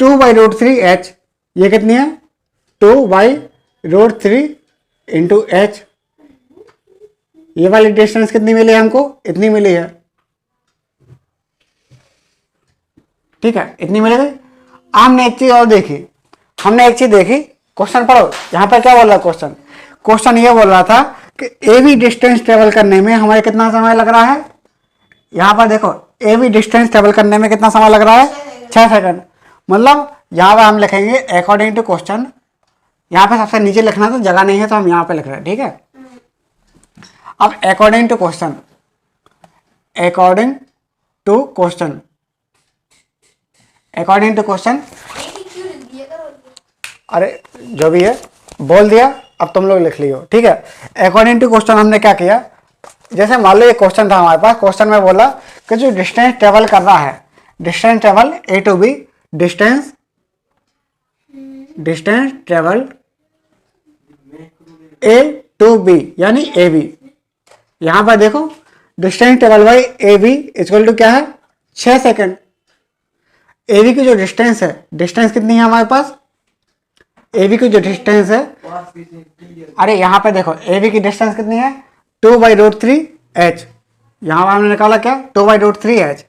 2/√3 एच। ये कितनी है, 2/√3 इंटू एच। ये वाली डिस्टेंस कितनी मिली है हमको, इतनी मिली है। ठीक है, इतनी मिल गई। हमने एक चीज और देखी, क्वेश्चन पढ़ो, यहाँ पर क्या बोल रहा है क्वेश्चन। क्वेश्चन ये बोल रहा था कि ए बी डिस्टेंस ट्रेवल करने में हमारे कितना समय लग रहा है। यहाँ पर देखो ए बी डिस्टेंस ट्रेवल करने में कितना समय लग रहा है, 6 सेकंड। मतलब यहाँ पर हम लिखेंगे अकॉर्डिंग टू क्वेश्चन। यहाँ पे सबसे नीचे लिखना तो जगह नहीं है तो हम यहाँ पे लिख रहे हैं। ठीक है, अब अकॉर्डिंग टू क्वेश्चन, अरे जो भी है बोल दिया, अब तुम लोग लिख लियो। ठीक है, अकॉर्डिंग टू क्वेश्चन हमने क्या किया, जैसे मान लो ये क्वेश्चन था हमारे पास, क्वेश्चन में बोला कि जो डिस्टेंस ट्रेवल कर रहा है, distance travel A to B, distance travel A to B यानी ए बी। यहां पर देखो distance travel by A B equal to क्या है, 6 सेकंड। ए बी की जो डिस्टेंस है, डिस्टेंस कितनी है हमारे पास, ए बी की जो डिस्टेंस है, अरे यहाँ पे देखो ए बी की डिस्टेंस कितनी है, 2/√3 एच। यहाँ पर हमने निकाला क्या, 2/√3 एच,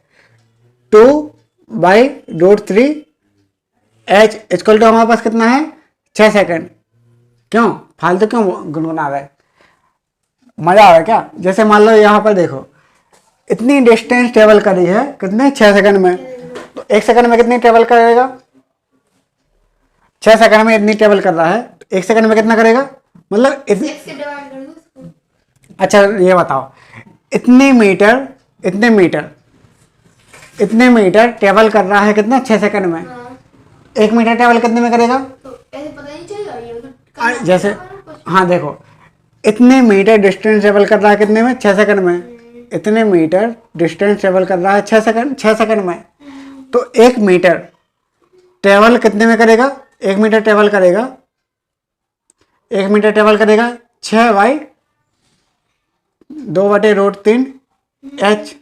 2/√3 एच इक्वल टू हमारे पास कितना है, 6 सेकंड। क्यों फालतू क्यों गुनगुना रहे, मजा आ रहा है क्या। जैसे मान लो यहाँ पर देखो इतनी डिस्टेंस ट्रेवल करी है कितने, 6 सेकंड में। तो 1 सेकंड में कितनी ट्रेवल करेगा, 6 सेकंड में इतनी ट्रेवल कर रहा है तो 1 सेकंड में कितना करेगा, मतलब इतनी। अच्छा ये बताओ, इतने मीटर ट्रेवल कर रहा है कितना, 6 सेकंड में। 1 मीटर ट्रेवल कितने में करेगा, तो ऐसे पता नहीं चलेगा ये जैसे, हाँ देखो इतने मीटर डिस्टेंस ट्रेवल कर रहा है कितने में, 6 सेकंड में। इतने मीटर डिस्टेंस ट्रेवल कर रहा है 6 सेकंड में। तो 1 मीटर ट्रेवल कितने में करेगा, 1 मीटर ट्रेवल करेगा 6/2/√3 एच।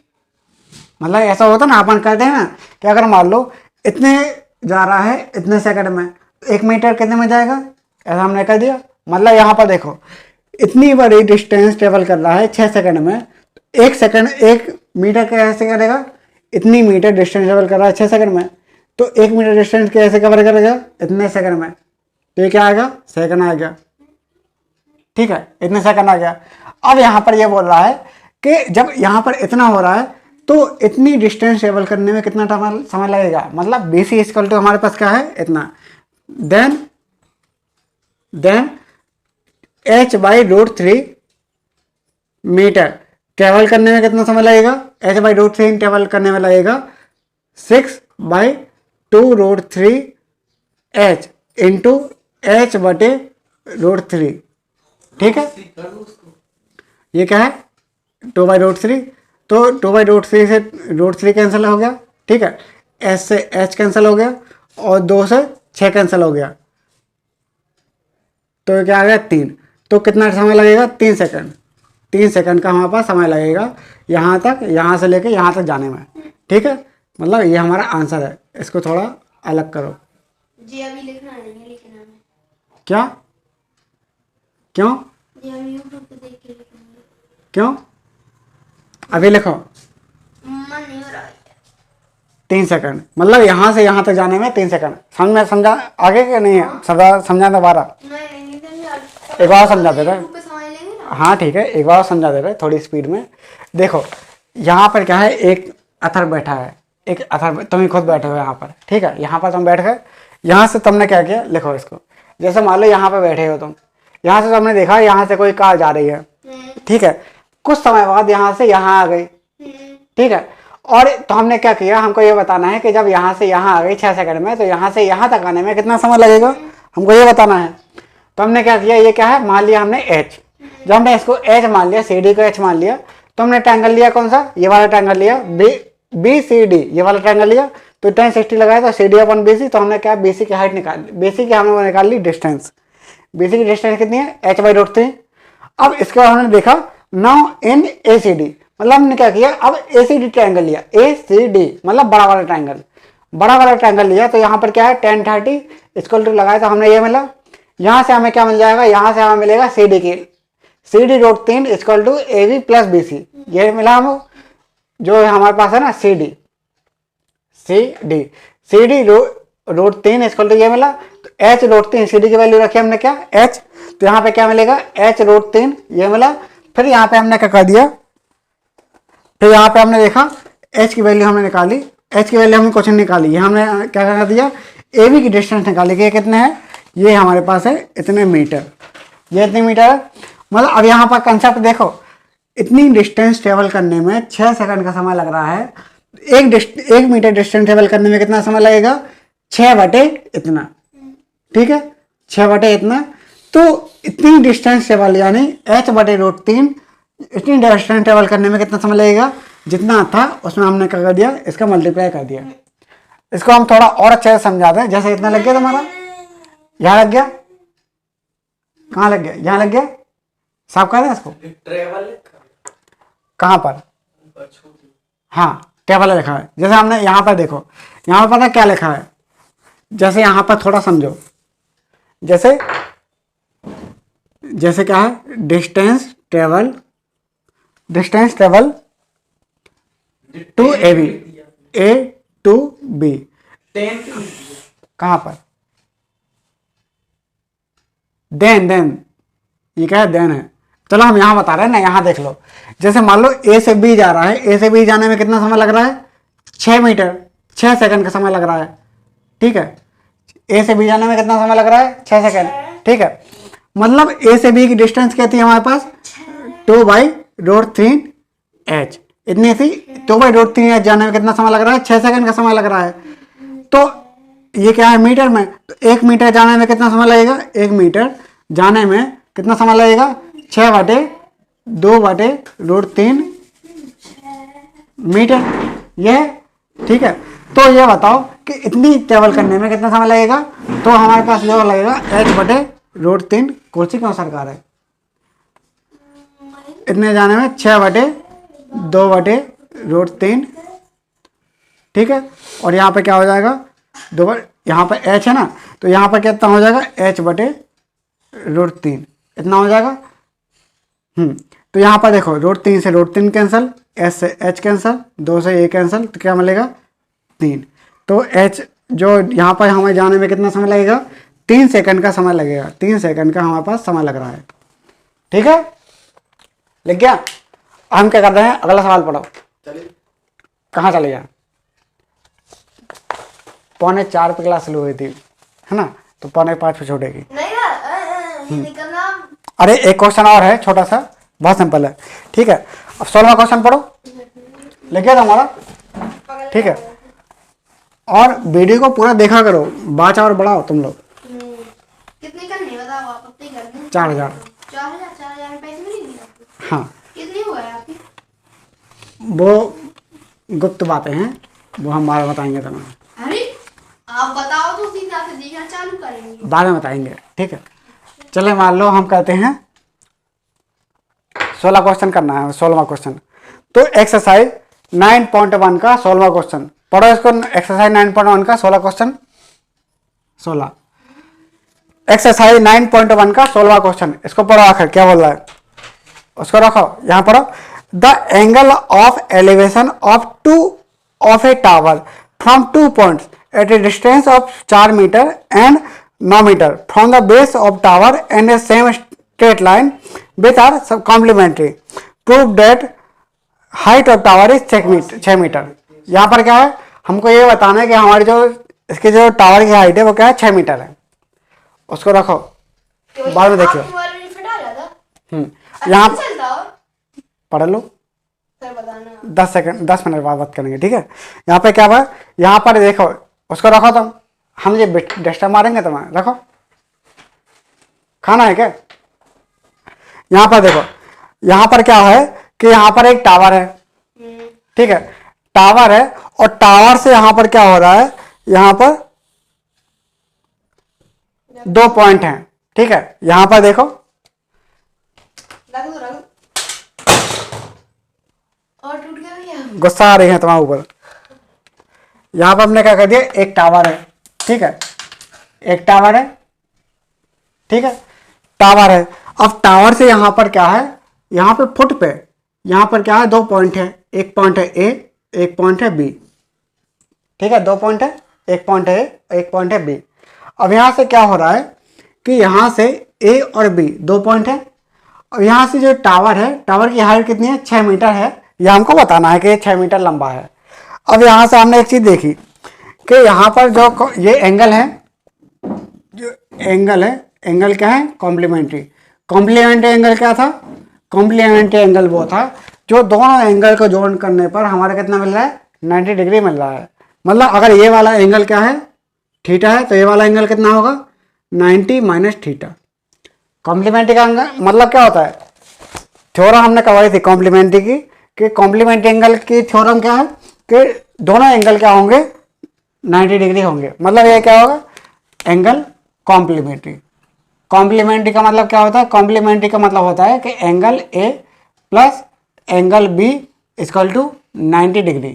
मतलब ऐसा होता ना, अपन कहते हैं ना कि अगर मान लो इतने जा रहा है इतने सेकंड में, 1 मीटर कितने में जाएगा, ऐसा हमने कर दिया। मतलब यहाँ पर देखो इतनी बड़ी डिस्टेंस ट्रेवल कर रहा है 6 सेकंड में, 1 मीटर कैसे करेगा, इतनी मीटर डिस्टेंस ट्रेवल कर रहा है 6 सेकंड में, तो 1 मीटर डिस्टेंस कैसे कवर करेगा, इतने सेकंड में। तो ये क्या आएगा, सेकंड आ गया। ठीक है, इतने सेकंड आ गया। अब यहाँ पर ये बोल रहा है कि जब यहाँ पर इतना हो रहा है तो इतनी डिस्टेंस ट्रेवल करने में कितना समय लगेगा, मतलब बी सी इक्वल टू हमारे पास क्या है, इतना। देन h/√3 मीटर ट्रेवल करने में कितना समय लगेगा, h/√3 ट्रेवल करने में लगेगा 6/2√3 h इंटू h/√3। ठीक है, ये क्या है, 2/√3। तो 2/√3 से √3 कैंसिल हो गया। ठीक है, h से h कैंसिल हो गया और 2 से 6 कैंसिल हो गया, तो क्या आ गया 3। तो कितना समय लगेगा, 3 सेकंड। 3 सेकंड का हमारे पास समय लगेगा यहाँ तक, यहाँ से लेके यहाँ तक जाने में। ठीक है, मतलब ये हमारा आंसर है। इसको थोड़ा अलग करो जी, अभी लिखना नहीं है लेकिन हमें क्या, क्यों, जी हम यूट्यूब पे देख के लिखेंगे। क्यों? अभी लिखो मन नहीं हो रहा है। 3 सेकंड, मतलब यहाँ से यहाँ तक जाने में 3 सेकंड। समझा आगे के नहीं है? समझा दोबारा? नहीं समझा। एक बार समझा दे रहे। ग्रुप पे समझ लेंगे ना। हाँ ठीक है, एक बार समझा दे रहे थोड़ी स्पीड में। देखो यहाँ पर क्या है, एक अथर बैठा है, एक अथर, तुम ही खुद बैठे हो यहाँ पर, ठीक है। यहाँ पर तुम बैठ गए, यहाँ से तुमने क्या किया, लिखो इसको। जैसे मान लो यहाँ पर बैठे हो तुम, यहाँ से तुमने देखा यहाँ से कोई कार जा रही है, ठीक है। कुछ समय बाद यहाँ से यहाँ आ गई, ठीक है। और तो हमने क्या किया, हमको ये बताना है कि जब यहाँ से यहाँ आ गई 6 सेकंड में, तो यहाँ से यहाँ तक आने में कितना समय लगेगा, हमको ये बताना है। तो हमने क्या किया, ये क्या है, मान लिया हमने एच। जब हमने इसको एच मान लिया, सी डी को एच मान लिया, तो हमने ट्रायंगल लिया कौन सा, ये वाला ट्रायंगल लिया, बी सी डी, ये वाला ट्रायंगल लिया। तो tan 60 लगाया तो सी डी अपन बी सी। तो हमने क्या, बी सी की हाइट निकाल ली, बी सी की हमने निकाल ली डिस्टेंस। बी सी की डिस्टेंस कितनी है, h/√3। अब इसके बाद हमने देखा now in A C D, मतलब हमने क्या किया, अब ए सी डी ट्रायंगल लिया, ए सी डी मतलब बड़ा वाला ट्रायंगल, बड़ा वाला ट्रायंगल लिया। तो यहाँ पर क्या है, tan 30 इक्वल टू लगाया तो हमने ये मिला। यहाँ से हमें क्या मिल जाएगा, यहाँ से हमें मिलेगा सी डी की, C D √3 equal to A B plus B C, ये मिला हम जो हमारे पास है ना, सी डी √3 इक्वल टू ये मिला। तो h√3 सी डी की वैल्यू रखी हमने क्या, h। तो यहाँ पे क्या मिलेगा, h√3 ये मिला। फिर यहाँ पे हमने क्या कर दिया, फिर यहाँ पे हमने देखा h की वैल्यू हमने निकाली, h की वैल्यू हमने क्वेश्चन निकाली। ये हमने क्या कर दिया, ए बी की डिस्टेंस निकाली कि ये कितने है, ये हमारे पास है इतने मीटर, ये इतने मीटर है। मतलब अब यहाँ पर कंसेप्ट देखो, इतनी डिस्टेंस ट्रेवल करने में 6 सेकंड का समय लग रहा है। 1 मीटर डिस्टेंस ट्रेवल करने में कितना समय लगेगा, 6 बटे इतना, ठीक है, 6 बटे इतना। तो इतनी डिस्टेंस ट्रेवल यानी h/√3, इतनी डिस्टेंस ट्रेवल करने में कितना समय लगेगा, जितना था उसमें हमने क्या कर दिया, इसका मल्टीप्लाई कर दिया। इसको हम थोड़ा और अच्छे से समझा दें। जैसे इतना लग गया तुम्हारा, यहाँ लग गया, कहाँ लग गया, यहाँ लग गया, साफ कर दें इसको, ट्रेवल लिखा कहाँ पर, ऊपर छोटी। हाँ ट्रेवल लिखा है। जैसे हमने यहाँ पर देखो, यहाँ पर पता क्या लिखा है, जैसे यहाँ पर थोड़ा समझो, जैसे क्या है, distance travel to A B, A to B, 10 क्यों लिखी है? कहाँ पर, देन ये क्या है, देन है। चलो हम यहाँ बता रहे हैं ना, यहाँ देख लो। जैसे मान लो ए से बी जा रहा है, ए से बी जाने में कितना समय लग रहा है, 6 मीटर, 6 सेकंड का समय लग रहा है, ठीक है। ए से बी जाने में कितना समय लग रहा है, 6 सेकंड, ठीक है। मतलब ए से बी की डिस्टेंस क्या थी हमारे पास, 2/√3 h, इतनी थी। 2/√3 h जाने में कितना समय लग रहा है, 6 सेकंड का समय लग रहा है। तो ये क्या है, मीटर में, तो 1 मीटर जाने में कितना समय लगेगा, 1 मीटर जाने में कितना समय लगेगा, 6/2/√3 मीटर, यह ठीक है। तो ये बताओ कि इतनी ट्रेवल करने में कितना समय लगेगा। तो हमारे पास जो लगेगा h/√3, कुर्सी क्यों सरकार है, इतने जाने में 6/2/√3, ठीक है। और यहाँ पे क्या हो जाएगा, यहाँ पर h है ना, तो यहाँ पर कितना हो जाएगा, h/√3 इतना हो जाएगा। तो यहाँ पर देखो, √3 से √3 कैंसिल, h से h कैंसिल, 2 से a कैंसिल, तो क्या मिलेगा, 3। तो h जो यहाँ पर हमें जाने में कितना समय लगेगा, 3 सेकंड का समय लगेगा, 3 सेकंड का हमारे पास समय लग रहा है, ठीक है। लिख गया। हम क्या कर रहे हैं, अगला सवाल पढ़ो। चलिए कहाँ चले जाए, 3:45 पे क्लास शुरू हुई थी, है ना, तो 4:45 पे छोड़ेगी। नहीं ना, ये निकलना। अरे एक क्वेश्चन और है छोटा सा, बहुत सिंपल है, ठीक है। अब 16वां क्वेश्चन पढ़ो, लिख गया था हमारा, ठीक है। और वीडियो को पूरा देखा करो, बाचा और बढ़ाओ तुम लोग। कितनी करनी बताओ आप, अपनी करनी। 4000 4,000 पैसे मिलेंगे आपको। हाँ, कितनी हुआ है आपकी? वो गुप्त बातें हैं, वो हम बाद में बताएंगे तुम्हें, अरे आप बताओ तो उसी हिसाब से देखना चालू करेंगे। बाद में बताएंगे, ठीक है। चले मान लो हम कहते हैं 16 क्वेश्चन करना है, 16वां क्वेश्चन। तो एक्सरसाइज 9.1 का 16वां क्वेश्चन पढ़ो इसको। एक्सरसाइज 9.1 का 16 क्वेश्चन, 16 एक्सरसाइज 9.1 का 16वां क्वेश्चन, इसको पढ़ो आखिर क्या बोल रहा है। उसको रखो यहाँ पढ़ो। The angle of elevation of to of a tower from 2 points at a distance of 4 metre and 9 metre from the base of tower and a same straight line with are सब complementary prove that height of tower is 6 metre. यहाँ पर क्या है, हमको ये बताना है कि हमारी जो इसके जो टावर की हाइट है वो क्या है, 6 मीटर है। उसको रखो, बाद में देखियो। यहाँ पढ़ लो, 10 मिनट बाद बात करेंगे, ठीक है। यहाँ पे क्या हुआ, यहाँ पर देखो, उसको रखो तुम, हम ये डिस्टर्ब मारेंगे तुम्हें, रखो। खाना है क्या? यहाँ पर देखो, यहाँ पर क्या है कि यहाँ पर एक टावर है, ठीक है, टावर है, और टावर से यहाँ पर क्या हो रहा है, यहाँ पर 2 पॉइंट हैं, ठीक है। यहाँ पर देखो, और टूट गया भैया। गुस्सा आ रही है तुम्हारे ऊपर। यहाँ पर हमने क्या कर दिया, एक टावर है, ठीक है, एक टावर है, ठीक है, टावर है। अब टावर से यहाँ पर क्या है, यहाँ पे फुट पे यहाँ पर क्या है, 2 पॉइंट है, एक पॉइंट है ए, एक पॉइंट है बी, ठीक है, 2 पॉइंट है, एक पॉइंट है ए, एक पॉइंट है बी। अब यहाँ से क्या हो रहा है कि यहाँ से ए और बी 2 पॉइंट है। अब यहाँ से जो टावर है, टावर की हाइट कितनी है, 6 मीटर है। यह हमको बताना है कि ये 6 मीटर लंबा है। अब यहाँ से हमने एक चीज़ देखी कि यहाँ पर जो ये एंगल है, जो एंगल है, एंगल क्या है, कॉम्प्लीमेंट्री। कॉम्प्लीमेंट्री एंगल क्या था, कॉम्प्लीमेंट्री एंगल वो था जो दोनों एंगल को जोड़ करने पर हमारा कितना मिल रहा है, 90 डिग्री मिल रहा है। मतलब अगर ये वाला एंगल क्या है, थीटा है, तो ये वाला एंगल कितना होगा, 90 माइनस थीटा। कॉम्प्लीमेंट्री का एंगल मतलब क्या होता है, थ्योरम हमने करवाई थी कॉम्प्लीमेंट्री की, कि कॉम्प्लीमेंट्री एंगल की थ्योरम क्या है कि दोनों एंगल क्या होंगे, 90 डिग्री होंगे। मतलब ये क्या होगा, एंगल कॉम्प्लीमेंट्री। कॉम्प्लीमेंट्री का मतलब क्या होता है, कॉम्प्लीमेंट्री का मतलब होता है कि angle A plus angle B equal to 90 degree,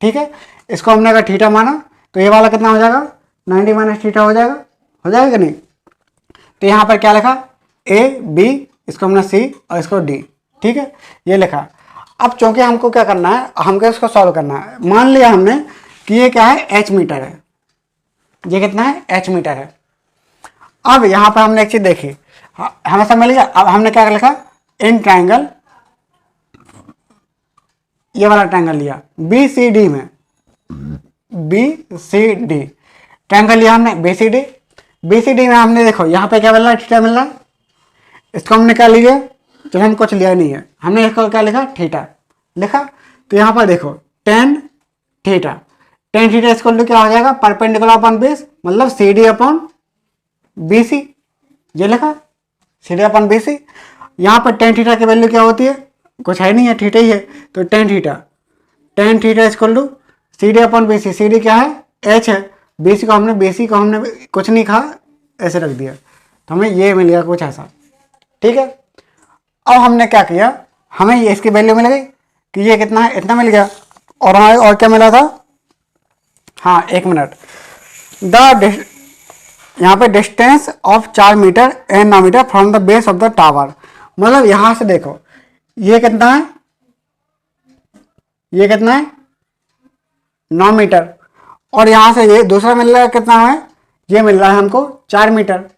ठीक है। इसको हमने अगर थीटा माना तो ये वाला कितना हो जाएगा, 90 माइनस थीटा हो जाएगा कि नहीं। तो यहाँ पर क्या लिखा, ए बी, इसको हमने सी और इसको डी, ठीक है, ये लिखा। अब चूंकि हमको क्या करना है, हमको इसको सॉल्व करना है। मान लिया हमने कि ये क्या है, एच मीटर है, ये कितना है, एच मीटर है। अब यहाँ पर हमने एक चीज देखी, हमें सब मिल गया। अब हमने क्या लिखा, इन ट्राइंगल, ये वाला ट्राइंगल लिया बी सी डी में, बी सी डी ट्राइंगल लिया हमने B C D. B C D में हमने देखो यहाँ पे क्या मिल रहा है, थीटा मिल रहा है। इसको हमने क्या लिया, जब हम कुछ लिया नहीं है, हमने इसको क्या लिखा, थीटा लिखा। तो यहाँ पर देखो टेन थीटा, टेन थीटा इसको क्या हो जाएगा, परपेंडिकुलर अपॉन बेस, मतलब C D upon B C, ये लिखा, C D upon B C. यहाँ पर टेन थीटा की वैल्यू क्या होती है, कुछ है नहीं है, थीटा ही है। तो tan theta equal to C D upon B C. C D क्या है, एच है, बी सी को हमने कुछ नहीं कहा, ऐसे रख दिया, तो हमें ये मिल गया कुछ ऐसा, ठीक है। अब हमने क्या किया, हमें ये इसकी वैल्यू मिल गई कि ये कितना है, इतना मिल गया। और हमें और क्या मिला था, हाँ 1 मिनट, यहाँ पे distance of 4 metre and 9 metre from the base of the tower. मतलब यहां से देखो ये कितना है, ये कितना है, 9 मीटर, और यहां से ये दूसरा मिल रहा है कितना है, ये मिल रहा है हमको 4 metre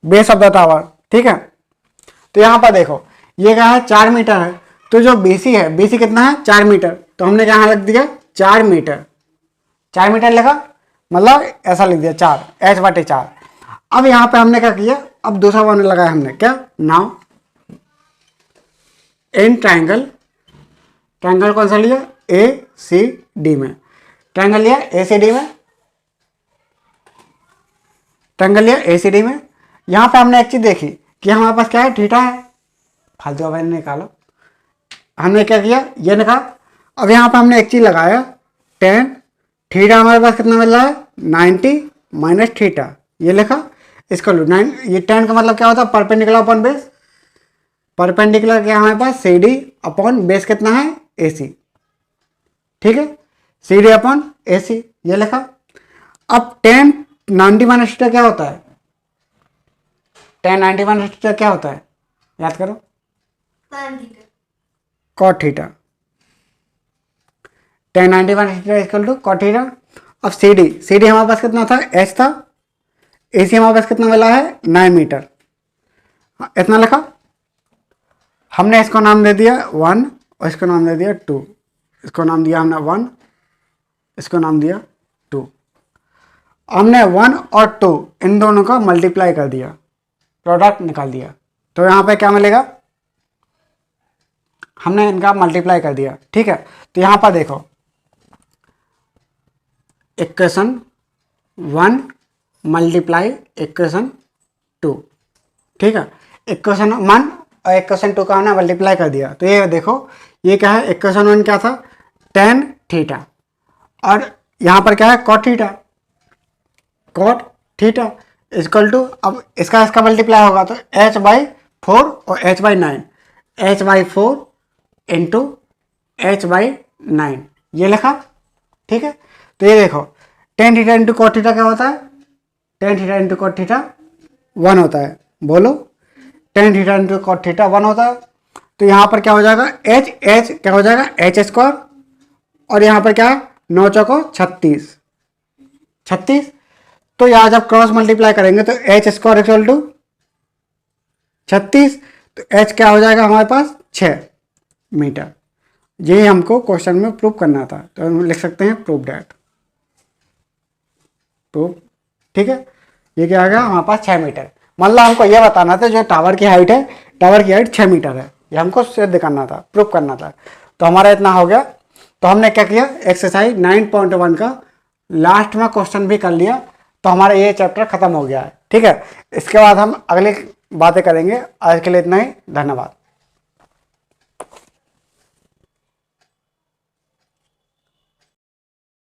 base of the tower, ठीक है। तो यहां पर देखो ये क्या है, 4 मीटर है, तो जो बीसी है, बीसी कितना है, 4 मीटर, तो हमने क्या रख दिया, 4 मीटर, 4 मीटर लिखा, मतलब ऐसा लिख दिया 4, H/4। अब यहाँ पे हमने क्या किया, अब दूसरा वन लगाया हमने, क्या, नाउ इन ट्राइंगल, ट्राइंगल कौन सा लिया, ए सी डी में, ट्राइंगल लिया ए सी डी में, ट्राइंगल लिया ए सी डी में। यहाँ पे हमने एक चीज देखी कि हमारे पास क्या है, थीटा है, फालतू का निकालो, हमने क्या किया, ये निकाला। अब यहाँ पे हमने एक चीज लगाया, टेन थीटा, हमारे पास कितना मिल रहा है, 90 माइनस थीटा, ये लिखा, इसको लो 9, ये टेन का मतलब क्या होता है, परपेंडिकुलर अपॉन बेस, परपेंडिकुलर क्या हमारे पास, सी डी अपॉन बेस कितना है, ए सी, ठीक है, सी डी अपॉन ए सी, ये लिखा। अब 10 90 माइनस थीटा क्या होता है, tan 91 क्या होता है, याद करो, tan theta. cot theta. tan 91 equal to cot theta. अब CD हमारे पास कितना था, h था। AC हमारे पास कितना मिला है, 9 मीटर। इतना लिखा हमने, इसको नाम दे दिया 1 और इसको नाम दे दिया 2। इसको नाम दिया हमने 1, इसको नाम दिया 2। हमने 1 और 2 इन दोनों का मल्टीप्लाई कर दिया, प्रोडक्ट निकाल दिया, तो यहाँ पे क्या मिलेगा, हमने इनका मल्टीप्लाई कर दिया। ठीक है, तो यहाँ पर देखो इक्वेशन 1 मल्टीप्लाई इक्वेशन 2। ठीक है, इक्वेशन 1 और इक्वेशन 2 का हमने मल्टीप्लाई कर दिया, तो ये देखो ये क्या है, इक्वेशन 1 क्या था, tan थीटा, और यहाँ पर क्या है, cot थीटा इक्वल टू, अब इसका मल्टीप्लाई होगा तो h/4 और h/9, h/4 इंटू h/9 ये लिखा। ठीक है, तो ये देखो tan theta into cot theta क्या होता है, tan theta into cot theta 1 होता है। बोलो, tan theta into cot theta 1 होता है। तो यहाँ पर क्या हो जाएगा, h क्या हो जाएगा, h², और यहाँ पर क्या है, 9 चौको 36। तो यहाँ जब क्रॉस मल्टीप्लाई करेंगे तो h² इक्वल टू 36, तो h क्या हो जाएगा हमारे पास, 6 मीटर। यही हमको क्वेश्चन में प्रूव करना था, तो हम लिख सकते हैं प्रूव डैट, प्रूव। ठीक है, ये क्या आ गया हमारे पास 6 मीटर। मतलब हमको ये बताना था जो टावर की हाइट है, टावर की हाइट 6 मीटर है, ये हमको सिद्ध करना था, प्रूव करना था। तो हमारा इतना हो गया। तो हमने क्या किया, एक्सरसाइज 9.1 का लास्ट में क्वेश्चन भी कर लिया, तो हमारा ये चैप्टर खत्म हो गया है। ठीक है, इसके बाद हम अगली बातें करेंगे। आज के लिए इतना ही, धन्यवाद।